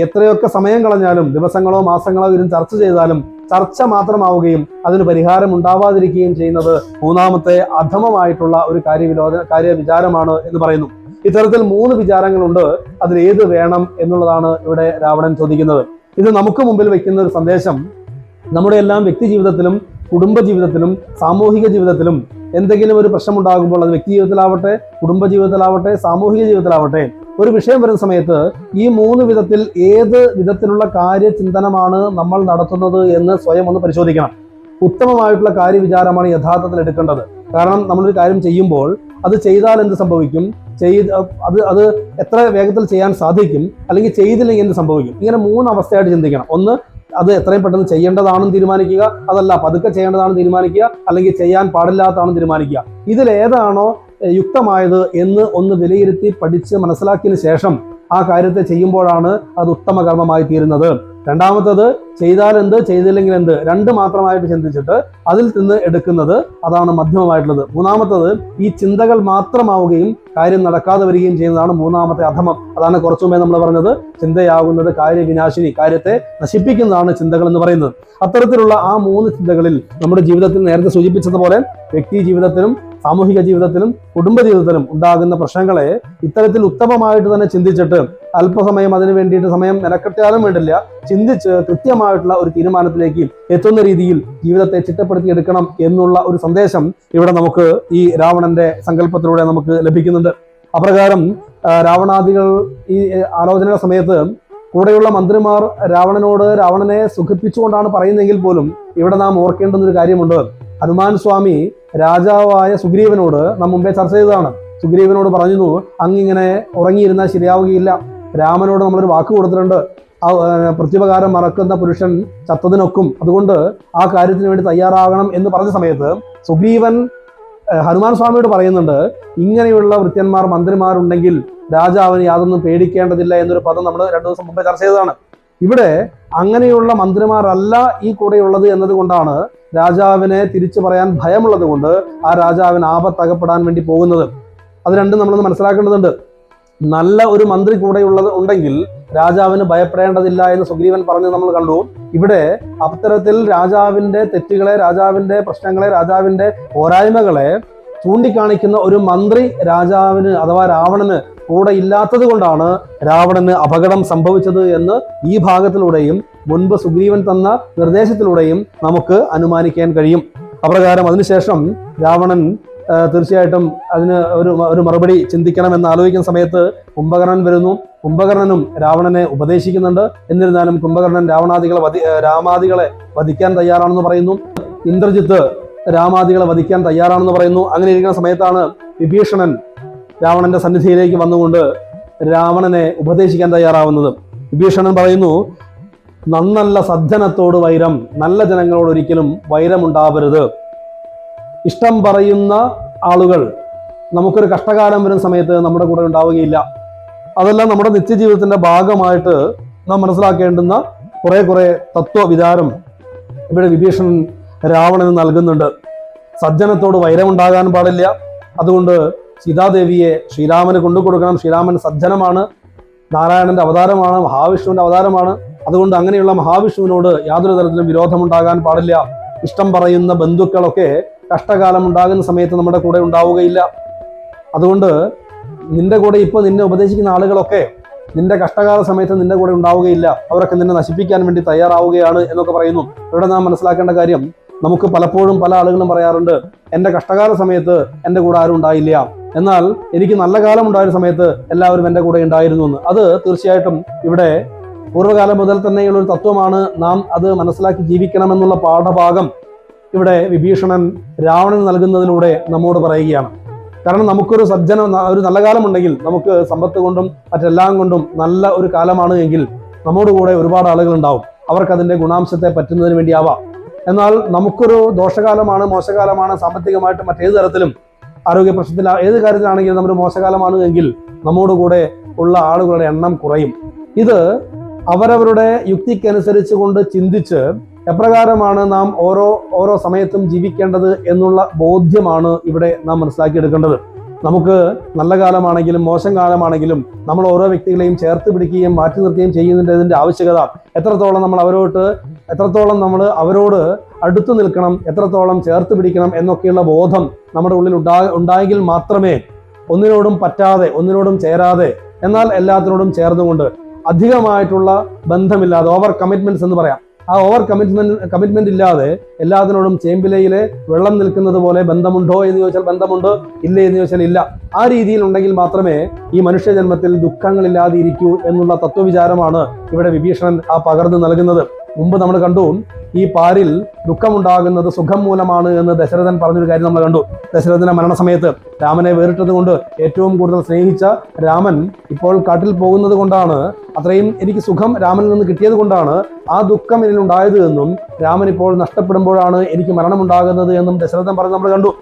എത്രയൊക്കെ സമയം കളഞ്ഞാലും, ദിവസങ്ങളോ മാസങ്ങളോ ഇരുന്ന് ചർച്ച ചെയ്താലും ചർച്ച മാത്രമാവുകയും അതിന് പരിഹാരം ഉണ്ടാവാതിരിക്കുകയും ചെയ്യുന്നത് മൂന്നാമത്തെ അധമമായിട്ടുള്ള ഒരു കാര്യവിചാരമാണ് എന്ന് പറയുന്നു. ഇത്തരത്തിൽ 3 വിചാരങ്ങളുണ്ട്. അതിലേത് വേണം എന്നുള്ളതാണ് ഇവിടെ രാവണൻ ചോദിക്കുന്നത്. ഇത് നമുക്ക് മുമ്പിൽ വെക്കുന്ന ഒരു സന്ദേശം, നമ്മുടെ എല്ലാം വ്യക്തി ജീവിതത്തിലും കുടുംബ ജീവിതത്തിലും സാമൂഹിക ജീവിതത്തിലും എന്തെങ്കിലും ഒരു പ്രശ്നമുണ്ടാകുമ്പോൾ, അത് വ്യക്തി ജീവിതത്തിലാവട്ടെ, കുടുംബ ജീവിതത്തിലാവട്ടെ, സാമൂഹിക ജീവിതത്തിലാവട്ടെ, ഒരു വിഷയം വരുന്ന സമയത്ത് ഈ 3 വിധത്തിൽ ഏത് വിധത്തിലുള്ള കാര്യചിന്തനമാണ് നമ്മൾ നടത്തുന്നത് എന്ന് സ്വയം ഒന്ന് പരിശോധിക്കണം. ഉത്തമമായിട്ടുള്ള കാര്യവിചാരമാണ് യഥാർത്ഥത്തിൽ എടുക്കേണ്ടത്. കാരണം നമ്മളൊരു കാര്യം ചെയ്യുമ്പോൾ അത് ചെയ്താൽ എന്ത് സംഭവിക്കും, അത് എത്ര വേഗത്തിൽ ചെയ്യാൻ സാധിക്കും, അല്ലെങ്കിൽ ചെയ്തില്ലെങ്കിൽ എന്ത് സംഭവിക്കും, ഇങ്ങനെ 3 അവസ്ഥയായിട്ട് ചിന്തിക്കണം. ഒന്ന് അത് എത്രയും പെട്ടെന്ന് ചെയ്യേണ്ടതാണെന്ന് തീരുമാനിക്കുക, അതല്ല പതുക്കെ ചെയ്യേണ്ടതാണെന്ന് തീരുമാനിക്കുക, അല്ലെങ്കിൽ ചെയ്യാൻ പാടില്ലാത്തതാണെന്ന് തീരുമാനിക്കുക. ഇതിലേതാണോ യുക്തമായത് എന്ന് ഒന്ന് വിലയിരുത്തി പഠിച്ച് മനസ്സിലാക്കിയതിന് ശേഷം ആ കാര്യത്തെ ചെയ്യുമ്പോഴാണ് അത് ഉത്തമ കർമ്മമായി തീരുന്നത്. രണ്ടാമത്തത് ചെയ്താൽ എന്ത് ചെയ്തില്ലെങ്കിൽ എന്ത് രണ്ട് മാത്രമായിട്ട് ചിന്തിച്ചിട്ട് അതിൽ നിന്ന് എടുക്കുന്നത് അതാണ് മധ്യമമായിട്ടുള്ളത്. മൂന്നാമത്തത് ഈ ചിന്തകൾ മാത്രമാവുകയും കാര്യം നടക്കാതെ വരികയും ചെയ്യുന്നതാണ് മൂന്നാമത്തെ അധമം. അതാണ് കുറച്ചു മുമ്പേ നമ്മൾ പറഞ്ഞത്, ചിന്തയാകുന്നത് കാര്യവിനാശിനി, കാര്യത്തെ നശിപ്പിക്കുന്നതാണ് ചിന്തകൾ എന്ന് പറയുന്നത്. അത്തരത്തിലുള്ള ആ 3 ചിന്തകളിൽ നമ്മുടെ ജീവിതത്തിൽ നേരത്തെ സൂചിപ്പിച്ചതുപോലെ വ്യക്തി ജീവിതത്തിലും സാമൂഹിക ജീവിതത്തിലും കുടുംബ ജീവിതത്തിലും ഉണ്ടാകുന്ന പ്രശ്നങ്ങളെ ഇത്തരത്തിൽ ഉത്തമമായിട്ട് തന്നെ ചിന്തിച്ചിട്ട് അല്പസമയം അതിനു വേണ്ടിയിട്ട് സമയം മെനക്കെട്ടാലും വേണ്ടില്ല, ചിന്തിച്ച് കൃത്യമായിട്ടുള്ള ഒരു തീരുമാനത്തിലേക്ക് എത്തുന്ന രീതിയിൽ ജീവിതത്തെ ചിട്ടപ്പെടുത്തിയെടുക്കണം എന്നുള്ള ഒരു സന്ദേശം ഇവിടെ നമുക്ക് ഈ രാവണന്റെ സങ്കല്പത്തിലൂടെ നമുക്ക് ലഭിക്കുന്നുണ്ട്. അപ്രകാരം രാവണാദികൾ ഈ ആലോചനയുടെ സമയത്ത് കൂടെയുള്ള മന്ത്രിമാർ രാവണനെ സുഖിപ്പിച്ചുകൊണ്ടാണ് പറയുന്നെങ്കിൽ പോലും ഇവിടെ നാം ഓർക്കേണ്ടുന്ന ഒരു കാര്യമുണ്ട്. ഹനുമാൻ സ്വാമി രാജാവായ സുഗ്രീവനോട് നാം മുമ്പേ ചർച്ച ചെയ്തതാണ്. സുഗ്രീവനോട് പറഞ്ഞു, അങ്ങിങ്ങനെ ഉറങ്ങിയിരുന്നാൽ ശരിയാവുകയില്ല. രാമനോട് നമ്മളൊരു വാക്ക് കൊടുത്തിട്ടുണ്ട്, പ്രത്യുപകാരം മറക്കുന്ന പുരുഷൻ ചത്തതിനൊക്കും, അതുകൊണ്ട് ആ കാര്യത്തിന് വേണ്ടി തയ്യാറാകണം എന്ന് പറഞ്ഞ സമയത്ത് സുഗ്രീവൻ ഹനുമാൻ സ്വാമിയോട് പറയുന്നുണ്ട്, ഇങ്ങനെയുള്ള വൃത്യന്മാർ മന്ത്രിമാരുണ്ടെങ്കിൽ രാജാവിന് യാതൊന്നും പേടിക്കേണ്ടതില്ല എന്നൊരു പദം നമ്മൾ 2 ദിവസം മുമ്പേ ചർച്ച ചെയ്തതാണ്. ഇവിടെ അങ്ങനെയുള്ള മന്ത്രിമാരല്ല ഈ കൂടെയുള്ളത് എന്നതുകൊണ്ടാണ് രാജാവിനെ തിരിച്ചു പറയാൻ ഭയമുള്ളത് കൊണ്ട് ആ രാജാവിന് ആപത്തകപ്പെടാൻ വേണ്ടി പോകുന്നത്. അത് രണ്ടും നമ്മളൊന്ന് മനസ്സിലാക്കേണ്ടതുണ്ട്. നല്ല ഒരു മന്ത്രി കൂടെയുള്ളത് ഉണ്ടെങ്കിൽ രാജാവിന് ഭയപ്പെടേണ്ടതില്ല എന്ന് സുഗ്രീവൻ പറഞ്ഞ് നമ്മൾ കണ്ടു. ഇവിടെ അത്തരത്തിൽ രാജാവിന്റെ തെറ്റുകളെ, രാജാവിന്റെ പ്രശ്നങ്ങളെ, രാജാവിന്റെ പോരായ്മകളെ ചൂണ്ടിക്കാണിക്കുന്ന ഒരു മന്ത്രി രാജാവിന് അഥവാ രാവണന് കൂടെ ഇല്ലാത്തത് കൊണ്ടാണ് രാവണന് അപകടം സംഭവിച്ചത് എന്ന് ഈ ഭാഗത്തിലൂടെയും മുൻപ് സുഗ്രീവൻ തന്ന നിർദ്ദേശത്തിലൂടെയും നമുക്ക് അനുമാനിക്കാൻ കഴിയും. അപ്രകാരം അതിനുശേഷം രാവണൻ തീർച്ചയായിട്ടും അതിന് ഒരു മറുപടി ചിന്തിക്കണം എന്ന് ആലോചിക്കുന്ന സമയത്ത് കുംഭകർണൻ വരുന്നു. കുംഭകർണനും രാവണനെ ഉപദേശിക്കുന്നുണ്ട്. എന്നിരുന്നാലും കുംഭകർണൻ രാമാദികളെ വധിക്കാൻ തയ്യാറാണെന്ന് പറയുന്നു. ഇന്ദ്രജിത്ത് രാമാദികളെ വധിക്കാൻ തയ്യാറാണെന്ന് പറയുന്നു. അങ്ങനെ ഇരിക്കുന്ന സമയത്താണ് വിഭീഷണൻ രാവണന്റെ സന്നിധിയിലേക്ക് വന്നുകൊണ്ട് രാവണനെ ഉപദേശിക്കാൻ തയ്യാറാവുന്നത്. വിഭീഷണൻ പറയുന്നു, നന്നല്ല സജ്ജനത്തോട് വൈരം, നല്ല ജനങ്ങളോട് ഒരിക്കലും വൈരമുണ്ടാവരുത്. ഇഷ്ടം പറയുന്ന ആളുകൾ നമുക്കൊരു കഷ്ടകാലം വരുന്ന സമയത്ത് നമ്മുടെ കൂടെ ഉണ്ടാവുകയില്ല. അതെല്ലാം നമ്മുടെ നിത്യജീവിതത്തിന്റെ ഭാഗമായിട്ട് നാം മനസ്സിലാക്കേണ്ടുന്ന കുറെ തത്വവിചാരം ഇവിടെ വിഭീഷണൻ രാവണന് നൽകുന്നുണ്ട്. സജ്ജനത്തോട് വൈരമുണ്ടാകാൻ പാടില്ല. അതുകൊണ്ട് സീതാദേവിയെ ശ്രീരാമന് കൊണ്ടുകൊടുക്കണം. ശ്രീരാമൻ സജ്ജനമാണ്, നാരായണന്റെ അവതാരമാണ്, മഹാവിഷ്ണുവിന്റെ അവതാരമാണ്. അതുകൊണ്ട് അങ്ങനെയുള്ള മഹാവിഷ്ണുവിനോട് യാതൊരു തരത്തിലും വിരോധമുണ്ടാകാൻ പാടില്ല. ഇഷ്ടം പറയുന്ന ബന്ധുക്കളൊക്കെ കഷ്ടകാലം ഉണ്ടാകുന്ന സമയത്ത് നമ്മുടെ കൂടെ ഉണ്ടാവുകയില്ല. അതുകൊണ്ട് നിന്റെ കൂടെ ഇപ്പോൾ നിന്നെ ഉപദേശിക്കുന്ന ആളുകളൊക്കെ നിന്റെ കഷ്ടകാല സമയത്ത് നിന്റെ കൂടെ ഉണ്ടാവുകയില്ല. അവരൊക്കെ നിന്നെ നശിപ്പിക്കാൻ വേണ്ടി തയ്യാറാവുകയാണ് എന്നൊക്കെ പറയുന്നു. ഇവിടെ നാം മനസ്സിലാക്കേണ്ട കാര്യം, നമുക്ക് പലപ്പോഴും പല ആളുകളും പറയാറുണ്ട്, എൻ്റെ കഷ്ടകാല സമയത്ത് എൻ്റെ കൂടെ ആരും ഉണ്ടായില്ല, എന്നാൽ എനിക്ക് നല്ല കാലം ഉണ്ടായ സമയത്ത് എല്ലാവരും എൻ്റെ കൂടെ ഉണ്ടായിരുന്നു എന്ന്. അത് തീർച്ചയായിട്ടും ഇവിടെ പൂർവ്വകാലം മുതൽ തന്നെയുള്ള ഒരു തത്വമാണ്. നാം അത് മനസ്സിലാക്കി ജീവിക്കണമെന്നുള്ള പാഠഭാഗം ഇവിടെ വിഭീഷണൻ രാവണന് നൽകുന്നതിലൂടെ നമ്മോട് പറയുകയാണ്. കാരണം നമുക്കൊരു ഒരു നല്ല കാലമുണ്ടെങ്കിൽ, നമുക്ക് സമ്പത്ത് കൊണ്ടും മറ്റെല്ലാം കൊണ്ടും നല്ല ഒരു കാലമാണ് എങ്കിൽ നമ്മോട് കൂടെ ഒരുപാട് ആളുകൾ ഉണ്ടാവും. അവർക്ക് അതിൻ്റെ ഗുണാംശത്തെ പറ്റുന്നതിന് വേണ്ടിയാവാം. എന്നാൽ നമുക്കൊരു ദോഷകാലമാണ്, മോശകാലമാണ്, സാമ്പത്തികമായിട്ട് മറ്റേത് തരത്തിലും ആരോഗ്യ പ്രശ്നത്തിൽ ഏത് കാര്യത്തിലാണെങ്കിലും നമ്മുടെ മോശകാലമാണ് എങ്കിൽ നമ്മോട് കൂടെ ഉള്ള ആളുകളുടെ എണ്ണം കുറയും. ഇത് അവരവരുടെ യുക്തിക്കനുസരിച്ച് കൊണ്ട് ചിന്തിച്ച് എപ്രകാരമാണ് നാം ഓരോ സമയത്തും ജീവിക്കേണ്ടത് എന്നുള്ള ബോധ്യമാണ് ഇവിടെ നാം മനസ്സിലാക്കിയെടുക്കേണ്ടത്. നമുക്ക് നല്ല കാലമാണെങ്കിലും മോശം കാലമാണെങ്കിലും നമ്മൾ ഓരോ വ്യക്തികളെയും ചേർത്ത് പിടിക്കുകയും മാറ്റി നിർത്തുകയും ചെയ്യുന്നതിൻ്റെ ആവശ്യകത, എത്രത്തോളം നമ്മൾ അവരോട് അടുത്തു നിൽക്കണം, എത്രത്തോളം ചേർത്ത് പിടിക്കണം എന്നൊക്കെയുള്ള ബോധം നമ്മുടെ ഉള്ളിൽ ഉണ്ടായെങ്കിൽ മാത്രമേ ഒന്നിനോടും പറ്റാതെ, ഒന്നിനോടും ചേരാതെ, എന്നാൽ എല്ലാത്തിനോടും ചേർന്നുകൊണ്ട് അധികമായിട്ടുള്ള ബന്ധമില്ലാതെ, ഓവർ കമ്മിറ്റ്മെന്റ്സ് എന്ന് പറയാം, ആ ഓവർ കമ്മിറ്റ്മെന്റ് ഇല്ലാതെ എല്ലാത്തിനോടും ചേമ്പിലയിലെ വെള്ളം നിൽക്കുന്നത് പോലെ ബന്ധമുണ്ടോ എന്ന് ചോദിച്ചാൽ ബന്ധമുണ്ട്, ഇല്ല എന്ന് ചോദിച്ചാൽ ഇല്ല. ആ രീതിയിൽ ഉണ്ടെങ്കിൽ മാത്രമേ ഈ മനുഷ്യജന്മത്തിൽ ദുഃഖങ്ങളില്ലാതെ ഇരിക്കൂ എന്നുള്ള തത്വവിചാരമാണ് ഇവിടെ വിഭീഷണൻ പകർന്നു നൽകുന്നത്. മുമ്പ് നമ്മൾ കണ്ടു ഈ പാരിൽ ദുഃഖമുണ്ടാകുന്നത് സുഖം മൂലമാണ് എന്ന് ദശരഥൻ പറഞ്ഞൊരു കാര്യം നമ്മൾ കണ്ടു. ദശരഥന്റെ മരണസമയത്ത് രാമനെ വേറിട്ടത് കൊണ്ട് ഏറ്റവും കൂടുതൽ സ്നേഹിച്ച രാമൻ ഇപ്പോൾ കാട്ടിൽ പോകുന്നത് കൊണ്ടാണ്, അത്രയും എനിക്ക് സുഖം രാമനിൽ നിന്ന് കിട്ടിയത് കൊണ്ടാണ് ആ ദുഃഖം എന്നിലുണ്ടായത് എന്നും രാമൻ ഇപ്പോൾ നഷ്ടപ്പെടുമ്പോഴാണ് എനിക്ക് മരണമുണ്ടാകുന്നത് എന്നും ദശരഥൻ പറഞ്ഞ് നമ്മൾ കണ്ടു.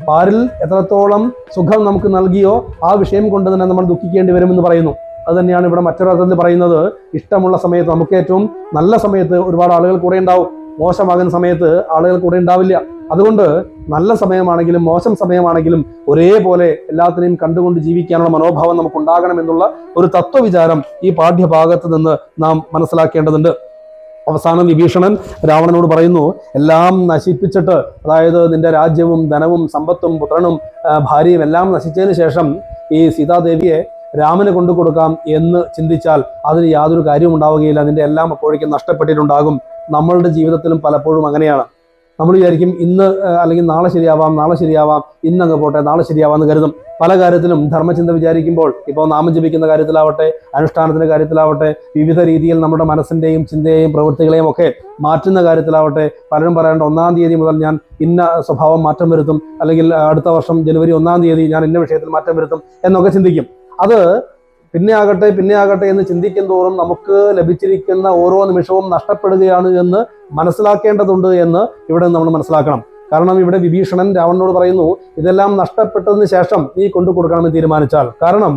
പാരിൽ എത്രത്തോളം സുഖം നമുക്ക് നൽകിയോ ആ വിഷയം കൊണ്ട് തന്നെ നമ്മൾ ദുഃഖിക്കേണ്ടി വരുമെന്ന് പറയുന്നു. അത് തന്നെയാണ് ഇവിടെ മറ്റൊരർത്ഥത്തിൽ പറയുന്നത്. ഇഷ്ടമുള്ള സമയത്ത്, നമുക്ക് ഏറ്റവും നല്ല സമയത്ത് ഒരുപാട് ആളുകൾ കൂടെ ഉണ്ടാവും, മോശമാകുന്ന സമയത്ത് ആളുകൾ കൂടെ ഉണ്ടാവില്ല. അതുകൊണ്ട് നല്ല സമയമാണെങ്കിലും മോശം സമയമാണെങ്കിലും ഒരേപോലെ എല്ലാത്തിനെയും കണ്ടുകൊണ്ട് ജീവിക്കാനുള്ള മനോഭാവം നമുക്ക് ഉണ്ടാകണമെന്നുള്ള ഒരു തത്വവിചാരം ഈ പാഠ്യഭാഗത്ത് നിന്ന് നാം മനസ്സിലാക്കേണ്ടതുണ്ട്. അവസാനം വിഭീഷണൻ രാവണനോട് പറയുന്നു, എല്ലാം നശിപ്പിച്ചിട്ട്, അതായത് നിന്റെ രാജ്യവും ധനവും സമ്പത്തും പുത്രനും ഭാര്യയും എല്ലാം നശിച്ചതിന് ശേഷം ഈ സീതാദേവിയെ രാമന് കൊണ്ടു കൊടുക്കാം എന്ന് ചിന്തിച്ചാൽ അതിന് യാതൊരു കാര്യവും ഉണ്ടാവുകയില്ല. നിന്റെ എല്ലാം അപ്പോഴേക്കും നഷ്ടപ്പെട്ടിട്ടുണ്ടാകും. നമ്മളുടെ ജീവിതത്തിലും പലപ്പോഴും അങ്ങനെയാണ്. നമ്മൾ വിചാരിക്കും ഇന്ന് അല്ലെങ്കിൽ നാളെ ശരിയാവാം, ഇന്നങ്ങ് പോട്ടെ, നാളെ ശരിയാവാമെന്ന് കരുതും. പല കാര്യത്തിലും ധർമ്മചിന്ത വിചാരിക്കുമ്പോൾ, ഇപ്പോൾ നാമം ജപിക്കുന്ന കാര്യത്തിലാവട്ടെ, അനുഷ്ഠാനത്തിന്റെ കാര്യത്തിലാവട്ടെ, വിവിധ രീതിയിൽ നമ്മുടെ മനസ്സിന്റെയും ചിന്തയെയും പ്രവൃത്തികളെയും ഒക്കെ മാറ്റുന്ന കാര്യത്തിലാവട്ടെ, പലരും പറയേണ്ട 1-ാം തീയതി മുതൽ ഞാൻ ഇന്ന സ്വഭാവം മാറ്റം വരുത്തും, അല്ലെങ്കിൽ അടുത്ത വർഷം ജനുവരി 1-ാം തീയതി ഞാൻ ഇന്ന വിഷയത്തിൽ മാറ്റം വരുത്തും എന്നൊക്കെ ചിന്തിക്കും. അത് പിന്നെ ആകട്ടെ എന്ന് ചിന്തിക്കും തോറും നമുക്ക് ലഭിച്ചിരിക്കുന്ന ഓരോ നിമിഷവും നഷ്ടപ്പെടുകയാണ് എന്ന് മനസ്സിലാക്കേണ്ടതുണ്ട് എന്ന് ഇവിടെ നമ്മൾ മനസ്സിലാക്കണം. കാരണം ഇവിടെ വിഭീഷണൻ രാവണനോട് പറയുന്നു, ഇതെല്ലാം നഷ്ടപ്പെട്ടതിന് ശേഷം നീ കൊണ്ടു കൊടുക്കണമെന്ന് തീരുമാനിച്ചാൽ, കാരണം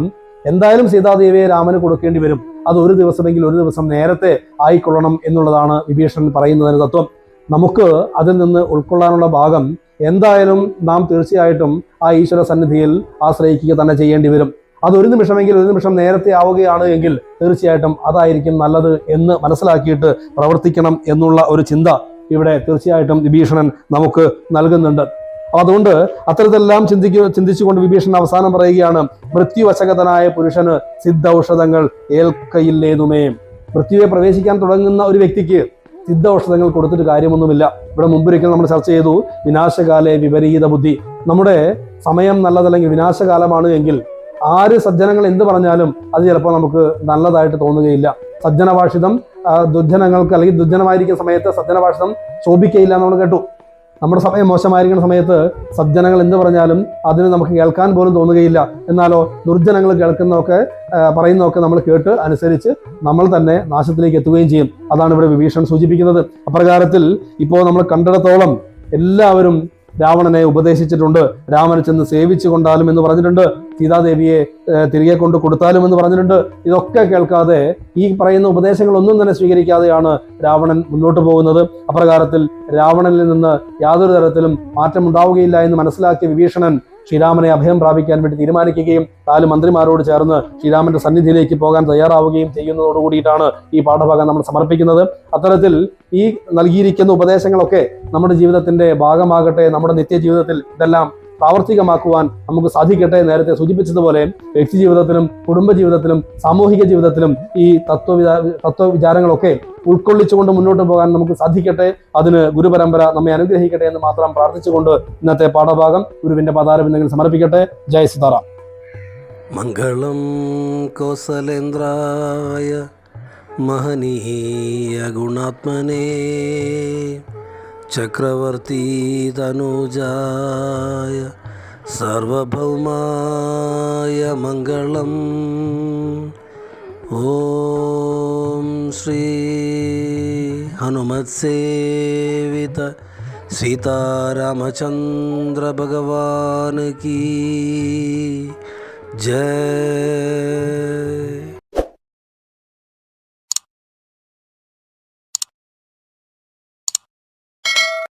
എന്തായാലും സീതാദേവിയെ രാമന് കൊടുക്കേണ്ടി വരും, അത് ഒരു ദിവസം നേരത്തെ ആയിക്കൊള്ളണം എന്നുള്ളതാണ് വിഭീഷണൻ പറയുന്നതിന് തത്വം. നമുക്ക് അതിൽ നിന്ന് ഉൾക്കൊള്ളാനുള്ള ഭാഗം എന്തായാലും നാം തീർച്ചയായിട്ടും ആ ഈശ്വര സന്നിധിയിൽ ആശ്രയിക്കുക തന്നെ ചെയ്യേണ്ടി വരും. അത് ഒരു നിമിഷം നേരത്തെ ആവുകയാണ് എങ്കിൽ തീർച്ചയായിട്ടും അതായിരിക്കും നല്ലത് എന്ന് മനസ്സിലാക്കിയിട്ട് പ്രവർത്തിക്കണം എന്നുള്ള ഒരു ചിന്ത ഇവിടെ തീർച്ചയായിട്ടും വിഭീഷണൻ നമുക്ക് നൽകുന്നുണ്ട്. അതുകൊണ്ട് അത്തരത്തിലെല്ലാം ചിന്തിച്ചുകൊണ്ട് വിഭീഷണൻ അവസാനം പറയുകയാണ്, മൃത്യുവശഗതനായ പുരുഷന് സിദ്ധൌഷധങ്ങൾ ഏൽക്കയില്ലേതുമേ. മൃത്യുവെ പ്രവേശിക്കാൻ തുടങ്ങുന്ന ഒരു വ്യക്തിക്ക് സിദ്ധൌഷധങ്ങൾ കൊടുത്തിട്ട് കാര്യമൊന്നുമില്ല. ഇവിടെ മുമ്പൊരിക്കൽ നമ്മൾ ചർച്ച ചെയ്തു, വിനാശകാലേ വിപരീത ബുദ്ധി. നമ്മുടെ സമയം നല്ലതല്ലെങ്കിൽ വിനാശകാലമാണ് എങ്കിൽ ആര് സജ്ജനങ്ങൾ എന്ത് പറഞ്ഞാലും അത് ചിലപ്പോൾ നമുക്ക് നല്ലതായിട്ട് തോന്നുകയില്ല. സജ്ജനഭാഷിതം ദുർജനങ്ങൾക്ക്, അല്ലെങ്കിൽ ദുർജനമായിരിക്കുന്ന സമയത്ത് സജ്ജനഭാഷിതം ശോഭിക്കയില്ല എന്ന് നമ്മൾ കേട്ടു. നമ്മുടെ സമയം മോശമായിരിക്കുന്ന സമയത്ത് സജ്ജനങ്ങൾ എന്ത് പറഞ്ഞാലും അതിന് നമുക്ക് കേൾക്കാൻ പോലും തോന്നുകയില്ല. എന്നാലോ ദുർജനങ്ങൾ പറയുന്നതൊക്കെ നമ്മൾ കേട്ട് അനുസരിച്ച് നമ്മൾ തന്നെ നാശത്തിലേക്ക് എത്തുകയും ചെയ്യും. അതാണ് ഇവിടെ വിഭീഷണൻ സൂചിപ്പിക്കുന്നത്. അപ്രകാരത്തിൽ ഇപ്പോൾ നമ്മൾ കണ്ടിടത്തോളം എല്ലാവരും രാവണനെ ഉപദേശിച്ചിട്ടുണ്ട്. രാമനെ ചെന്ന് സേവിച്ചു കൊണ്ടാലും എന്ന് പറഞ്ഞിട്ടുണ്ട്, സീതാദേവിയെ തിരികെ കൊണ്ട് കൊടുത്താലും എന്ന് പറഞ്ഞിട്ടുണ്ട്. ഇതൊക്കെ കേൾക്കാതെ, ഈ പറയുന്ന ഉപദേശങ്ങളൊന്നും തന്നെ സ്വീകരിക്കാതെയാണ് രാവണൻ മുന്നോട്ട് പോകുന്നത്. അപ്രകാരത്തിൽ രാവണനിൽ നിന്ന് യാതൊരു തരത്തിലും മാറ്റമുണ്ടാവുകയില്ല എന്ന് മനസ്സിലാക്കിയ വിഭീഷണൻ ശ്രീരാമനെ അഭയം പ്രാപിക്കാൻ വേണ്ടി തീരുമാനിക്കുകയും 4 മന്ത്രിമാരോട് ചേർന്ന് ശ്രീരാമന്റെ സന്നിധിയിലേക്ക് പോകാൻ തയ്യാറാവുകയും ചെയ്യുന്നതോടുകൂടിയിട്ടാണ് ഈ പാഠഭാഗം നമ്മൾ സമർപ്പിക്കുന്നത്. അത്തരത്തിൽ ഈ നൽകിയിരിക്കുന്ന ഉപദേശങ്ങളൊക്കെ നമ്മുടെ ജീവിതത്തിന്റെ ഭാഗമാകട്ടെ. നമ്മുടെ നിത്യജീവിതത്തിൽ ഇതെല്ലാം പ്രാവർത്തികമാക്കുവാൻ നമുക്ക് സാധിക്കട്ടെ. നേരത്തെ സൂചിപ്പിച്ചതുപോലെ വ്യക്തി ജീവിതത്തിലും കുടുംബജീവിതത്തിലും സാമൂഹിക ജീവിതത്തിലും ഈ തത്വവിചാരങ്ങളൊക്കെ ഉൾക്കൊള്ളിച്ചുകൊണ്ട് മുന്നോട്ട് പോകാൻ നമുക്ക് സാധിക്കട്ടെ. അതിന് ഗുരുപരമ്പര നമ്മെ അനുഗ്രഹിക്കട്ടെ എന്ന് മാത്രം പ്രാർത്ഥിച്ചുകൊണ്ട് ഇന്നത്തെ പാഠഭാഗം ഗുരുവിന്റെ പാതാരബിന്ദങ്ങളിൽ സമർപ്പിക്കട്ടെ. ജയ് സീതാറാം. മംഗളം കൗസലേന്ദ്രായ മഹനീയ ഗുണാത്മനേ ചക്രവർത്തി തനൂജായ സാർവഭൗമായ മംഗളം. ഓം ശ്രീ ഹനുമത്സേവിത സീതാരാമചന്ദ്ര ഭഗവാൻ കീ ജയ.